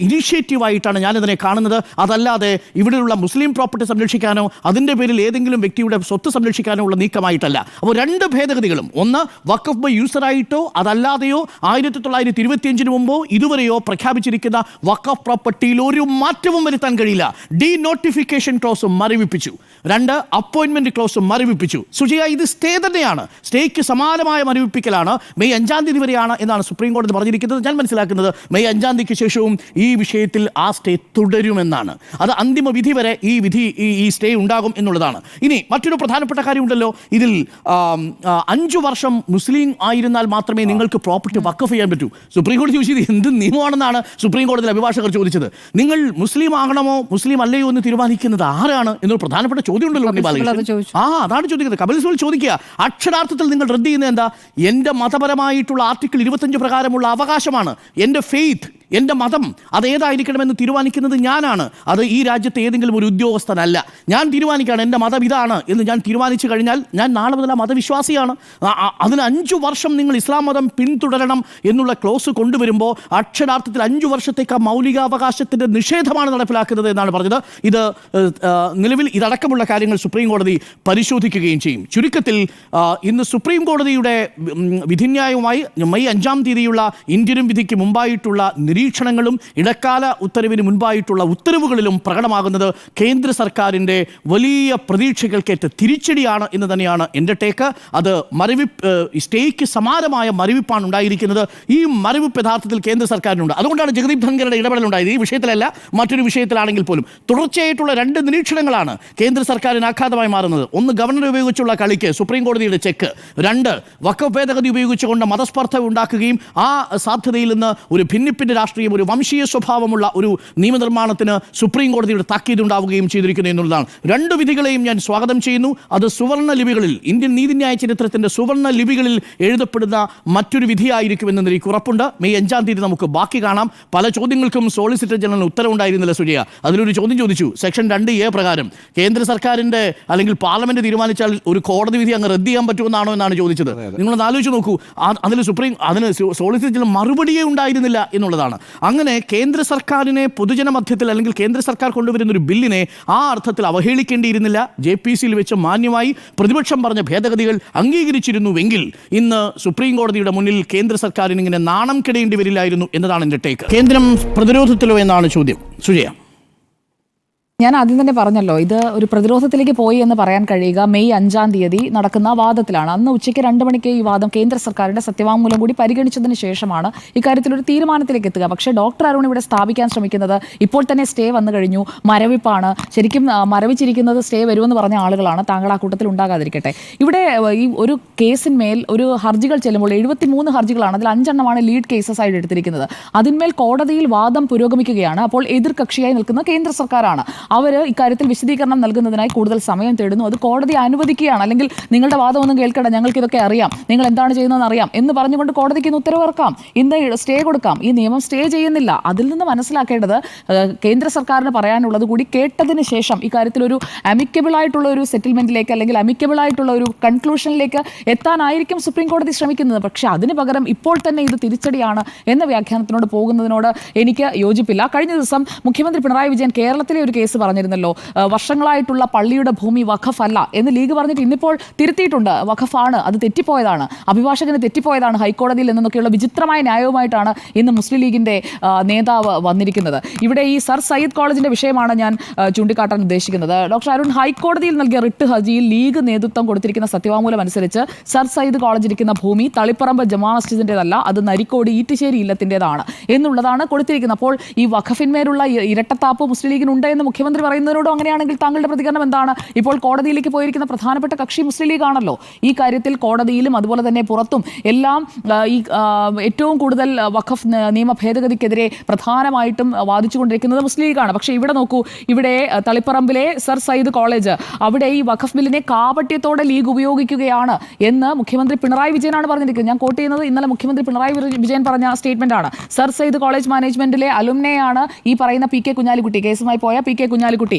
ഇനിഷ്യേറ്റീവായിട്ട് നീക്കമായിട്ടാണ് ഞാനിതിനെ കാണുന്നത്. അതല്ലാതെ ഇവിടെയുള്ള മുസ്ലിം പ്രോപ്പർട്ടി സംരക്ഷിക്കാനോ അതിൻ്റെ പേരിൽ ഏതെങ്കിലും വ്യക്തിയുടെ സ്വത്ത് സംരക്ഷിക്കാനോ ഉള്ള നീക്കമായിട്ടല്ല. അപ്പോൾ രണ്ട് ഭേദഗതികളും, ഒന്ന് വഖഫ് ബൈ യൂസറായിട്ടോ അതല്ലാതെയോ 1925 മുമ്പോ ഇതുവരെയോ പ്രഖ്യാപിച്ചിരിക്കുന്ന വഖഫ് പ്രോപ്പർട്ടിയിൽ ഒരു മാറ്റവും വരുത്താൻ കഴിയില്ല. ഡി നോട്ടിഫിക്കേഷൻ ക്ലോസും മരവിപ്പിച്ചു. രണ്ട്, അപ്പോയിന്റ്മെന്റ് ക്ലോസും മരവിപ്പിച്ചു. സുജയ, ഇത് സ്റ്റേ തന്നെയാണ്. സ്റ്റേക്ക് സമാനമായ മരവിപ്പിക്കലാണ്. മെയ് 5-ാം തീയതി വരെയാണ് എന്നാണ് സുപ്രീം കോടതി പറഞ്ഞിരിക്കുന്നത്. ഞാൻ മനസ്സിലാക്കുന്നത് മെയ് 5-ാം തീയതിക്ക് ശേഷവും ഈ വിഷയത്തിൽ ആ സ്റ്റേ തുടരുമെന്നാണ്. അത് അന്തിമ വിധി വരെ ഈ സ്റ്റേ ഉണ്ടാകും എന്നുള്ളതാണ്. ഇനി മറ്റൊരു പ്രധാനപ്പെട്ട കാര്യമുണ്ടല്ലോ, ഇതിൽ 5 വർഷം മുസ്ലിം ആയിരുന്നാൽ മാത്രമേ നിങ്ങൾക്ക് പ്രോപ്പർട്ടി വഖഫ് ചെയ്യാൻ പറ്റൂ. സുപ്രീം കോടതി ചോദിച്ചത് എന്ത് നിയമമാണെന്നാണ് സുപ്രീം കോടതിയിലെ അഭിഭാഷകർ ചോദിച്ചത്. നിങ്ങൾ മുസ്ലിം ആകണമോ മുസ്ലിം അല്ലയോ എന്ന് തീരുമാനിക്കുന്നത് ആരാണ് എന്നൊരു പ്രധാനപ്പെട്ട ചോദ്യം ഉണ്ടല്ലോ. അതാണ് ചോദിക്കുന്നത്. കപിൽ സിബൽ ചോദിക്കുക, അക്ഷരാർത്ഥത്തിൽ നിങ്ങൾ റദ്ദ് ചെയ്യുന്നത് എന്താ? എൻ്റെ മതപരമായിട്ടുള്ള ആർട്ടിക്കിൾ 25 പ്രകാരമുള്ള അവകാശമാണ്. എൻ്റെ ഫെയ്ത്ത്, എൻ്റെ മതം അതേതായിരിക്കണമെന്ന് തീരുമാനിക്കുന്നത് ഞാനാണ്. അത് ഈ രാജ്യത്തെ ഏതെങ്കിലും ഒരു ഉദ്യോഗസ്ഥനല്ല. ഞാൻ തീരുമാനിക്കുകയാണ് എൻ്റെ മതം ഇതാണ് എന്ന്. ഞാൻ തീരുമാനിച്ചു കഴിഞ്ഞാൽ ഞാൻ നാളെ മുതൽ ആ മതവിശ്വാസിയാണ്. അതിന് 5 വർഷം നിങ്ങൾ ഇസ്ലാം മതം പിന്തുടരണം എന്നുള്ള ക്ലോസ് കൊണ്ടുവരുമ്പോൾ അക്ഷരാർത്ഥത്തിൽ 5 വർഷത്തേക്ക് ആ മൗലികാവകാശത്തിൻ്റെ നിഷേധമാണ് നടപ്പിലാക്കുന്നത് എന്നാണ് പറഞ്ഞത്. ഇത് നിലവിൽ ഇതടക്കമുള്ള കാര്യങ്ങൾ സുപ്രീം കോടതി പരിശോധിക്കുകയും ചെയ്യും. ചുരുക്കത്തിൽ ഇന്ന് സുപ്രീം കോടതിയുടെ വിധിന്യായവുമായി മെയ് 5-ാം തീയതിയുള്ള ഇന്ത്യൻ വിധിക്ക് മുമ്പായിട്ടുള്ള നിരീക്ഷണങ്ങളും ഇടക്കാല ഉത്തരവിന് മുൻപായിട്ടുള്ള ഉത്തരവുകളിലും പ്രകടമാകുന്നത് കേന്ദ്ര സർക്കാരിൻ്റെ വലിയ പ്രതീക്ഷകൾക്കേറ്റ തിരിച്ചടിയാണ് എന്ന് തന്നെയാണ് എൻ്റെ ടേക്ക്. അത് സ്റ്റേക്ക് സമാനമായ മരവിപ്പാണ് ഉണ്ടായിരിക്കുന്നത്. ഈ മരവിപ്പ് യഥാർത്ഥത്തിൽ കേന്ദ്ര സർക്കാരിനുണ്ട്. അതുകൊണ്ടാണ് ജഗദീപ് ധൻഖറുടെ ഇടപെടലുണ്ടായത്. ഈ വിഷയത്തിലല്ല, മറ്റൊരു വിഷയത്തിലാണെങ്കിൽ പോലും തുടർച്ചയായിട്ടുള്ള 2 നിരീക്ഷണങ്ങളാണ് കേന്ദ്ര സർക്കാരിന് ആഘാതമായി മാറുന്നത്. ഒന്ന്, ഗവർണറെ ഉപയോഗിച്ചുള്ള കളിക്ക് സുപ്രീം കോടതിയുടെ ചെക്ക്. 2, വഖഫ് ഭേദഗതി ഉപയോഗിച്ചുകൊണ്ട് മതസ്പർദ്ധ ഉണ്ടാക്കുകയും ആ സാധ്യതയിൽ നിന്ന് ഒരു ഭിന്നിപ്പിൻ്റെ രാഷ്ട്രീയം, ഒരു വംശീയ സ്വഭാവമുള്ള ഒരു നിയമനിർമ്മാണത്തിന് സുപ്രീം കോടതിയുടെ താക്കീത് ഉണ്ടാവുകയും ചെയ്തിരിക്കുന്നു എന്നുള്ളതാണ്. 2 വിധികളെയും ഞാൻ സ്വാഗതം ചെയ്യുന്നു. അത് സുവർണ്ണ ലിപികളിൽ, ഇന്ത്യൻ നീതിന്യായ ചരിത്രത്തിൻ്റെ സുവർണ്ണ ലിപികളിൽ എഴുതപ്പെടുന്ന മറ്റൊരു വിധിയായിരിക്കുമെന്ന് എനിക്ക് ഉറപ്പുണ്ട്. മെയ് 5-ാം തീയതി നമുക്ക് ബാക്കി കാണാം. പല ചോദ്യങ്ങൾക്കും സോളിസിറ്റർ ജനറൽ ഉത്തരവുണ്ടായിരുന്നില്ല സുജയ. അതിലൊരു ചോദ്യം ചോദിച്ചു, സെക്ഷൻ 2A പ്രകാരം കേന്ദ്ര സർക്കാരിൻ്റെ അല്ലെങ്കിൽ പാർലമെന്റ് തീരുമാനിച്ചാൽ ഒരു കോടതി വിധി അങ്ങ് റദ്ദ് ചെയ്യാൻ പറ്റുമെന്നാണോ എന്നാണ് ചോദിച്ചത്. നിങ്ങളൊന്ന് ആലോചിച്ച് നോക്കൂ. അതിന് സോളിസിറ്റർ ജനറൽ മറുപടിയേ ഉണ്ടായിരുന്നില്ല എന്നുള്ളതാണ്. അങ്ങനെ കേന്ദ്ര സർക്കാരിനെ പൊതുജന മധ്യത്തിൽ അല്ലെങ്കിൽ കേന്ദ്ര സർക്കാർ കൊണ്ടുവരുന്ന ഒരു ബില്ലിനെ ആ അർത്ഥത്തിൽ അവഹേളിക്കേണ്ടിയിരുന്നില്ല. JPC-യിൽ വെച്ച് മാന്യമായി പ്രതിപക്ഷം പറഞ്ഞ ഭേദഗതികൾ അംഗീകരിച്ചിരുന്നുവെങ്കിൽ ഇന്ന് സുപ്രീം കോടതിയുടെ മുന്നിൽ കേന്ദ്ര സർക്കാരിന് ഇങ്ങനെ നാണം കെടേണ്ടി വരില്ലായിരുന്നു എന്നതാണ് എൻ്റെ ടേക്ക്. കേന്ദ്രം പ്രതിരോധത്തിലോ എന്നാണ് ചോദ്യം. സുജയ, ഞാൻ ആദ്യം തന്നെ പറഞ്ഞല്ലോ, ഇത് ഒരു പ്രതിരോധത്തിലേക്ക് പോയി എന്ന് പറയാൻ കഴിയുക മെയ് 5-ാം തീയതി നടക്കുന്ന വാദത്തിലാണ്. അന്ന് ഉച്ചയ്ക്ക് 2 മണിക്ക് ഈ വാദം കേന്ദ്ര സർക്കാരിന്റെ സത്യവാങ്മൂലം കൂടി പരിഗണിച്ചതിന് ശേഷമാണ് ഇക്കാര്യത്തിൽ ഒരു തീരുമാനത്തിലേക്ക് എത്തുക. പക്ഷേ ഡോക്ടർ അരുൺ ഇവിടെ സ്ഥാപിക്കാൻ ശ്രമിക്കുന്നത് ഇപ്പോൾ തന്നെ സ്റ്റേ വന്നു കഴിഞ്ഞു, മരവിപ്പാണ്. ശരിക്കും മരവിച്ചിരിക്കുന്നത് സ്റ്റേ വരുമെന്ന് പറഞ്ഞ ആളുകളാണ്. താങ്കൾ ആ കൂട്ടത്തിൽ ഉണ്ടാകാതിരിക്കട്ടെ. ഇവിടെ ഈ ഒരു കേസിന്മേൽ ഒരു ഹർജികൾ ചെല്ലുമ്പോൾ 73 ഹർജികളാണ്. അതിൽ 5 എണ്ണമാണ് ലീഡ് കേസസ് ആയിട്ട് എടുത്തിരിക്കുന്നത്. അതിന്മേൽ കോടതിയിൽ വാദം പുരോഗമിക്കുകയാണ്. അപ്പോൾ എതിർകക്ഷിയായി നിൽക്കുന്ന കേന്ദ്ര സർക്കാരാണ്. അവർ ഇക്കാര്യത്തിൽ വിശദീകരണം നൽകുന്നതിനായി കൂടുതൽ സമയം തേടുന്നു. അത് കോടതി അനുവദിക്കുകയാണ്. അല്ലെങ്കിൽ നിങ്ങളുടെ വാദമൊന്നും കേൾക്കണ്ട, ഞങ്ങൾക്ക് ഇതൊക്കെ അറിയാം, നിങ്ങൾ എന്താണ് ചെയ്യുന്നതെന്ന് അറിയാം എന്ന് പറഞ്ഞുകൊണ്ട് കോടതിക്ക് ഇന്ന് ഉത്തരവിറക്കാം, ഇന്ന് സ്റ്റേ കൊടുക്കാം. ഈ നിയമം സ്റ്റേ ചെയ്യുന്നില്ല. അതിൽ നിന്ന് മനസ്സിലാക്കേണ്ടത് കേന്ദ്ര സർക്കാരിന് പറയാനുള്ളത് കൂടി കേട്ടതിന് ശേഷം ഇക്കാര്യത്തിൽ ഒരു അമിക്കബിൾ ആയിട്ടുള്ള ഒരു സെറ്റിൽമെന്റിലേക്ക് അല്ലെങ്കിൽ അമിക്കബിൾ ആയിട്ടുള്ള ഒരു കൺക്ലൂഷനിലേക്ക് എത്താനായിരിക്കും സുപ്രീം കോടതി ശ്രമിക്കുന്നത്. പക്ഷേ അതിന് പകരം ഇപ്പോൾ തന്നെ ഇത് തിരിച്ചടിയാണ് എന്ന വ്യാഖ്യാനത്തിനോട് പോകുന്നതിനോട് എനിക്ക് യോജിപ്പില്ല. കഴിഞ്ഞ ദിവസം മുഖ്യമന്ത്രി പിണറായി വിജയൻ കേരളത്തിലെ ഒരു കേസ് പറഞ്ഞിരുന്നല്ലോ, വർഷങ്ങളായിട്ടുള്ള പള്ളിയുടെ ഭൂമി വഖഫ് അല്ല എന്ന് ലീഗ് പറഞ്ഞിട്ട് ഇന്നിപ്പോൾ തിരുത്തിയിട്ടുണ്ട്. വഖഫാണ്, അത് തെറ്റിപ്പോയതാണ്, അഭിഭാഷകന് തെറ്റിപ്പോയതാണ് ഹൈക്കോടതിയിൽ എന്നൊക്കെയുള്ള വിചിത്രമായ ന്യായവുമായിട്ടാണ് ഇന്ന് മുസ്ലിം ലീഗിന്റെ നേതാവ് വന്നിരിക്കുന്നത്. ഇവിടെ ഈ സർ സയ്യിദ് കോളേജിന്റെ വിഷയമാണ് ഞാൻ ചൂണ്ടിക്കാട്ടാൻ ഉദ്ദേശിക്കുന്നത്. ഡോക്ടർ അരുൺ, ഹൈക്കോടതിയിൽ നൽകിയ റിട്ട് ഹർജിയിൽ ലീഗ് നേതൃത്വം കൊടുത്തിരിക്കുന്ന സത്യവാങ്മൂലം അനുസരിച്ച് സർ സയ്യിദ് കോളേജ് ഇരിക്കുന്ന ഭൂമി തളിപ്പറമ്പ് ജമാ മസ്ജിദിൻ്റെതല്ല, അത് നരിക്കോട് ഈറ്റിശ്ശേരി ഇല്ലത്തിൻ്റെതാണ് എന്നുള്ളതാണ് കൊടുത്തിരിക്കുന്നത്. അപ്പോൾ ഈ വഖഫിന്മേലുള്ള ഇരട്ടത്താപ്പ് മുസ്ലിം ലീഗിനുണ്ട് എന്ന് മുഖ്യമന്ത്രി പറയുന്നതിനോടും അങ്ങനെയാണെങ്കിൽ താങ്കളുടെ പ്രതികരണം എന്താണ്? ഇപ്പോൾ കോടതിയിലേക്ക് പോയിരിക്കുന്ന പ്രധാനപ്പെട്ട കക്ഷി മുസ്ലിം ലീഗ് ആണല്ലോ. ഈ കാര്യത്തിൽ കോടതിയിലും അതുപോലെ തന്നെ പുറത്തും എല്ലാം ഈ ഏറ്റവും കൂടുതൽ വഖഫ് നിയമ ഭേദഗതിക്കെതിരെ പ്രധാനമായിട്ടും വാദിച്ചുകൊണ്ടിരിക്കുന്നത് മുസ്ലിം ലീഗാണ്. പക്ഷേ ഇവിടെ നോക്കൂ, ഇവിടെ തളിപ്പറമ്പിലെ സർ സയ്യിദ് കോളേജ്, അവിടെ ഈ വഖഫ് ബില്ലിനെ കാപട്യത്തോടെ ലീഗ് ഉപയോഗിക്കുകയാണ് എന്ന് മുഖ്യമന്ത്രി പിണറായി വിജയനാണ് പറഞ്ഞിരിക്കുന്നത്. ഞാൻ കോട്ട് ചെയ്യുന്നത് ഇന്നലെ മുഖ്യമന്ത്രി പിണറായി വിജയൻ പറഞ്ഞ സ്റ്റേറ്റ്മെന്റ് ആണ്. സർ സയ്യിദ് കോളേജ് മാനേജ്മെന്റിലെ അലുമിനെയാണ് ഈ പറയുന്ന PK കുഞ്ഞാലിക്കുട്ടി, കേസുമായി പോയ PK കുഞ്ഞാലിക്കുട്ടി.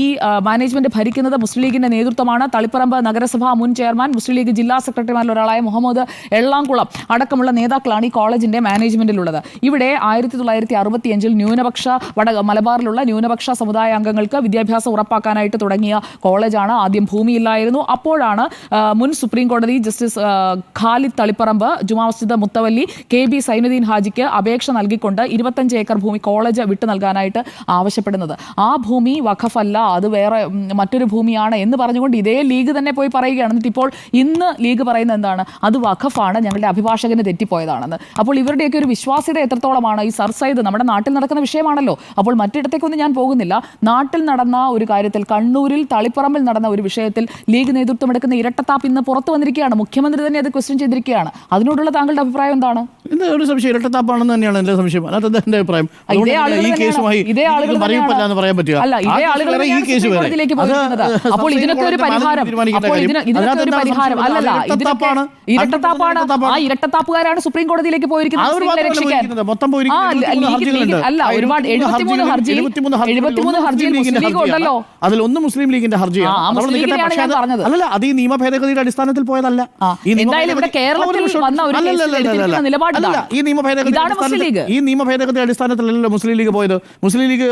ഈ മാനേജ്മെന്റ് ഭരിക്കുന്നത് മുസ്ലിം ലീഗിന്റെ നേതൃത്വമാണ്. തളിപ്പറമ്പ് നഗരസഭാ മുൻ ചെയർമാൻ, മുസ്ലിം ലീഗ് ജില്ലാ സെക്രട്ടറിമാരിൽ ഒരാളായ മുഹമ്മദ് എള്ളാംകുളം അടക്കമുള്ള നേതാക്കളാണ് ഈ കോളേജിന്റെ മാനേജ്മെന്റിലുള്ളത്. ഇവിടെ 1965 ന്യൂനപക്ഷ മലബാറിലുള്ള ന്യൂനപക്ഷ സമുദായ അംഗങ്ങൾക്ക് വിദ്യാഭ്യാസം ഉറപ്പാക്കാനായിട്ട് തുടങ്ങിയ കോളേജാണ്. ആദ്യം ഭൂമിയില്ലായിരുന്നു. അപ്പോഴാണ് മുൻ സുപ്രീം കോടതി ജസ്റ്റിസ് ഖാലിദ് തളിപ്പറമ്പ് ജുമാ മസ്ജിദ് മുത്തവല്ലി KB സൈനുദ്ദീൻ ഹാജിക്ക് അപേക്ഷ നൽകിക്കൊണ്ട് 25 ഏക്കർ ഭൂമി കോളേജ് വിട്ടു നൽകാനായിട്ട് ആവശ്യപ്പെടുന്നത്. ആ ഭൂമി വഖഫല്ല, അത് വേറെ മറ്റൊരു ഭൂമിയാണ് എന്ന് പറഞ്ഞുകൊണ്ട് ഇതേ ലീഗ് തന്നെ പോയി പറയുകയാണ്. എന്നിട്ട് ഇപ്പോൾ ഇന്ന് ലീഗ് പറയുന്നത് എന്താണ്? അത് വഖഫാണ്, ഞങ്ങളുടെ അഭിഭാഷകന് തെറ്റിപ്പോയതാണെന്ന്. അപ്പോൾ ഇവരുടെയൊക്കെ ഒരു വിശ്വാസ്യത എത്രത്തോളമാണ്? ഈ സർ സയ്യിദ് നമ്മുടെ നാട്ടിൽ നടക്കുന്ന വിഷയമാണല്ലോ. അപ്പോൾ മറ്റിടത്തേക്കൊന്നും ഞാൻ പോകുന്നില്ല. നാട്ടിൽ നടന്ന ഒരു കാര്യത്തിൽ, കണ്ണൂരിൽ തളിപ്പറമ്പിൽ നടന്ന ഒരു വിഷയത്തിൽ ലീഗ് നേതൃത്വം എടുക്കുന്ന ഇരട്ടത്താപ്പ് ഇന്ന് പുറത്തു വന്നിരിക്കുകയാണ്. മുഖ്യമന്ത്രി തന്നെ അത് ക്വസ്റ്റ്യൻ ചെയ്തിരിക്കുകയാണ്. അതിനോടുള്ള താങ്കളുടെ അഭിപ്രായം എന്താണ്? ഒരു സംശയം, ഇരട്ടത്താപ്പാണെന്ന് തന്നെയാണ് എന്റെ സംശയം. അല്ലാതെ എന്റെ അഭിപ്രായം ഈ കേസുമായി അറിയിപ്പല്ലാന്ന് പറയാൻ പറ്റില്ല. അപ്പോൾ ഇതിനൊക്കെ ഒരു പരിഹാരം, അല്ലല്ല, ഇരട്ടത്താപ്പാണ്. ആ ഇരട്ടത്താപ്പുകാരാണ് സുപ്രീം കോടതിയിലേക്ക് പോയിരിക്കുന്നത്. അല്ല, ഒരുപാട് 73 ഹർജിയിൽ മുസ്ലിം ലീഗ് ഉണ്ടല്ലോ. അതിലൊന്നും മുസ്ലിം ലീഗിന്റെ ഹർജിയാണ്. അല്ലല്ല, അത് ഈ നിയമ ഭേദഗതിയുടെ അടിസ്ഥാനത്തിൽ പോയതല്ല. എന്തായാലും ഇവിടെ കേരളത്തിൽ വന്ന ഒരു നിലപാട് ഈ നിയമ ഭേദഗതി അടിസ്ഥാനത്തിലല്ലോ മുസ്ലിം ലീഗ് പോയത്. മുസ്ലിം ലീഗ്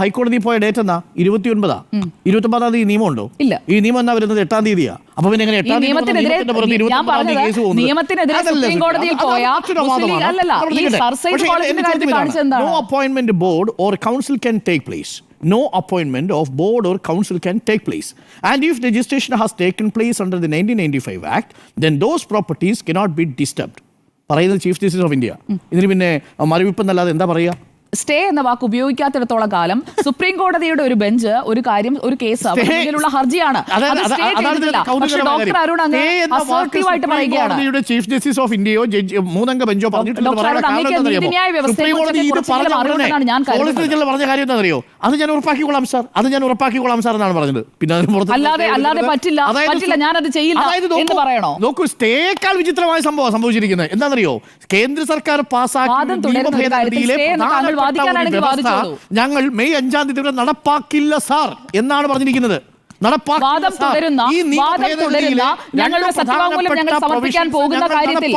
ഹൈക്കോടതി പോയ ഡേറ്റ് എന്നാ? 29-29 തീയതി നിയമമുണ്ടോ? ഇല്ല. ഈ നിയമം എന്നാ വരുന്നത്? 8-ാം തീയതിയാ. അപ്പൊ പിന്നെ എങ്ങനെ 8-ാം തീയതി No appointment board or council can take place. No appointment of board or council can take place. And if registration has taken place under the 1995 Act, then those properties cannot be disturbed. പറയുന്നത് chief justice of India. ഇതിന് പിന്നെ മരവിപ്പ് എന്നല്ലാതെ എന്താ പറയുക? Stay എന്ന വാക്ക് ഉപയോഗിക്കാത്തിടത്തോളം കാലം supreme കോടതിയുടെ ഒരു ബെഞ്ച് ഒരു കാര്യം, ഒരു കേസ് അവരിലുള്ള ഹർജിയാണ്, ഡോക്ടർ അരുൺ അസർട്ടീവായിട്ട് പറയുകയാണ്. ചീഫ് ജസ്റ്റിസ് ഓഫ് ഇന്ത്യയോ മൂന്നംഗ ബെഞ്ചോ പറഞ്ഞ കാര്യം എന്താണെന്നറിയോ? അത് ഞാൻ ഉറപ്പാക്കിക്കൊള്ളാം സാർ എന്നാണ് പറഞ്ഞത്. പിന്നെ അല്ലാതെ പറ്റില്ല, ഞാനത് ചെയ്യില്ല എന്ന് പറയണോ? നോക്കൂ, സ്റ്റേക്കാൾ വിചിത്രമായ സംഭവം സംഭവിച്ചിരിക്കുന്നത് എന്താണെന്നറിയോ? കേന്ദ്ര സർക്കാർ പാസ്സാക്കിയ ഞങ്ങൾ മെയ് 5-ാം തീയതി നടപ്പാക്കില്ല സാർ എന്നാണ് പറഞ്ഞിരിക്കുന്നത്. ഞങ്ങളുടെ സത്യവാങ്മൂലം ഞങ്ങൾ സമർപ്പിക്കാൻ പോകുന്ന കാര്യത്തിൽ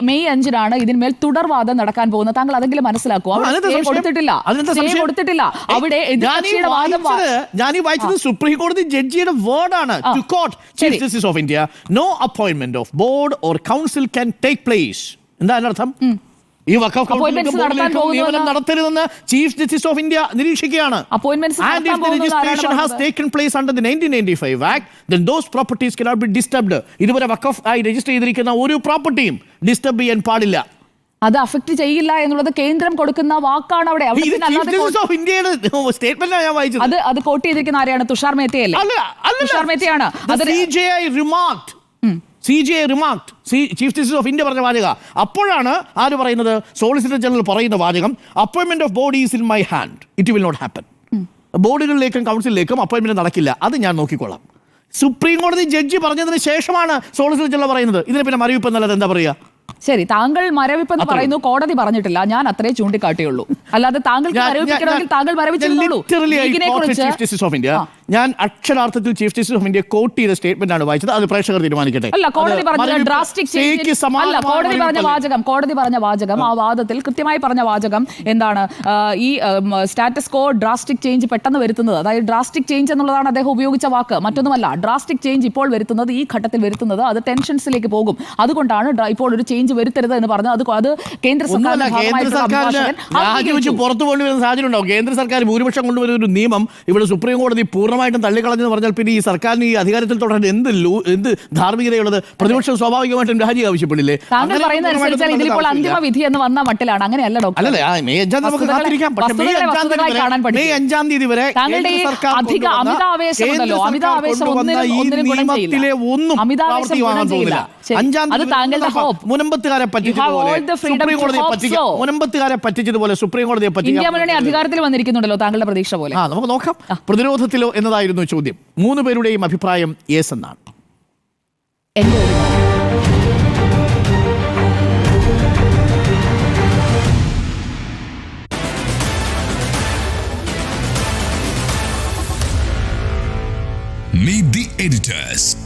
മെയ് 5-നാണ് ഇതിന്മേൽ തുടർവാദം നടക്കാൻ പോകുന്നത്. താങ്കൾ അതെങ്കിലും മനസ്സിലാക്കുക. കൊടുത്തിട്ടില്ല. അവിടെ ഞാൻ ഈ വായിച്ചത് സുപ്രീം കോടതി ജഡ്ജിയുടെ വേർഡാണ്. To quote chief justice of India, no appointment of board or council can take place. എന്താ അതിനർത്ഥം? ഈ വഖഫ് നിയമനം നടത്തരുതെന്ന് ചീഫ് ജസ്റ്റിസ് ഓഫ് ഇന്ത്യ നിരീക്ഷിക്കുകയാണ്. And if the registration has taken place under the 1995 Act, then those properties cannot be disturbed. ഇതുവരെ വഖഫ് ആയി register ചെയ്തിരിക്കുന്ന ഒരു പ്രോപ്പർട്ടിയും ഡിസ്റ്റർബ് ചെയ്യാൻ പാടില്ല. അത് അഫക്ട് ചെയ്യില്ല എന്നുള്ളത് കേന്ദ്രം കൊടുക്കുന്ന വാക്കാണ്. അവിടെ അത് കോട്ട് ചെയ്തിരിക്കുന്ന ആരെയാണ്? തുഷാർ മേത്തയല്ലേ? തുഷാർ മേത്തയാണ്. CJI remarked, chief justice of India പറഞ്ഞ വാചക. അപ്പോഴാണ് ആര് പറയുന്നത്? സോളിസിറ്റർ ജനറൽ പറയുന്ന വാചകം, appointment of body is in my hand, it will not happen. ബോർഡുകളിലേക്കും കൗൺസിലിലേക്കും അപ്പോയിന്റ്മെന്റ് നടക്കില്ല, അത് ഞാൻ നോക്കിക്കോളാം. സുപ്രീം കോടതി ജഡ്ജി പറഞ്ഞതിന് ശേഷമാണ് സോളിസിറ്റർ ജനറൽ പറയുന്നത്. ഇതിന് പിന്നെ മരവിപ്പ് എന്നല്ലാതെ എന്താ പറയുക? ശരി, താങ്കൾ മരവിപ്പെന്ന് പറയുന്നു, കോടതി പറഞ്ഞിട്ടില്ല. ഞാൻ അത്രേ ചൂണ്ടിക്കാട്ടിയുള്ളൂ. അല്ലാതെ താങ്കൾക്ക് മരവിപ്പിക്കണമെങ്കിൽ താങ്കൾ മരവിച്ചിരുന്നോളൂ. ഞാൻ അക്ഷരാർത്ഥത്തിൽ chief justice of India quote ചെയ്ത സ്റ്റേറ്റ്മെന്റ് ആണ് വായിച്ചത്. അത് പ്രേക്ഷകർ തീരുമാനിക്കട്ടെ. അല്ല, കോടതി പറഞ്ഞ ഡ്രാസ്റ്റിക് കോടതി പറഞ്ഞ വാചകം, ആ വാദത്തിൽ കൃത്യമായി പറഞ്ഞ വാചകം എന്താണ്? ഈ സ്റ്റാറ്റസ് കോ ഡ്രാസ്റ്റിക് ചേഞ്ച് പെട്ടെന്ന് വരുത്തുന്നത്, അതായത് ഡ്രാസ്റ്റിക് ചേഞ്ച് എന്നുള്ളതാണ് അദ്ദേഹം ഉപയോഗിച്ച വാക്ക്, മറ്റൊന്നുമല്ല. ഡ്രാസ്റ്റിക് ചേഞ്ച് ഇപ്പോൾ വരുത്തുന്നത്, ഈ ഘട്ടത്തിൽ വരുത്തുന്നത്, അത് ടെൻഷൻസിലേക്ക് പോകും. അതുകൊണ്ടാണ് ഇപ്പോൾ ഒരു ചേഞ്ച് വരുത്തരുത് എന്ന് പറഞ്ഞത്. അത് കേന്ദ്ര സർക്കാർ പുറത്തു കൊണ്ടുവരുന്ന സാഹചര്യം ഉണ്ടാവും. കേന്ദ്ര സർക്കാർ ഭൂരിപക്ഷം കൊണ്ടുവരുന്ന ഒരു നിയമം ഇവിടെ സുപ്രീം കോടതി പൂർണ്ണമായിട്ടും തള്ളിക്കളഞ്ഞെന്ന് പറഞ്ഞാൽ പിന്നെ ഈ സർക്കാരിന് ഈ അധികാരത്തിൽ തുടരാൻ എന്ത് ധാർമ്മികതയുള്ളത്? പ്രതിപക്ഷം സ്വാഭാവികമായിട്ടും രാജി ആവശ്യപ്പെടില്ലേ? താങ്കൾ പറയുന്നത് ഇതിലിപ്പോൾ അന്തിമ വിധി എന്ന് വന്ന മട്ടിലാണ്. അങ്ങനെയല്ല ഡോക്ടർ. അല്ലല്ലേ, മെയ് 5-ാം നമുക്ക് കാത്തിരിക്കാം. പക്ഷേ മെയ് 5-ാം തീയതി വരെ മുനമ്പത്തുകാരെ പറ്റിച്ചതുപോലെ സുപ്രീം കോടതിയെ ഇന്ത്യ മുന്നണി അധികാരത്തിൽ വന്നിരിക്കുന്നുണ്ടല്ലോ, താങ്കളുടെ പ്രതീക്ഷ പോലെ. നമുക്ക് നോക്കാം. പ്രതിരോധത്തിലോ എന്നതായിരുന്നു ചോദ്യം. 3 പേരുടെയും അഭിപ്രായം യെസ് എന്നാണ്. Meet the editors.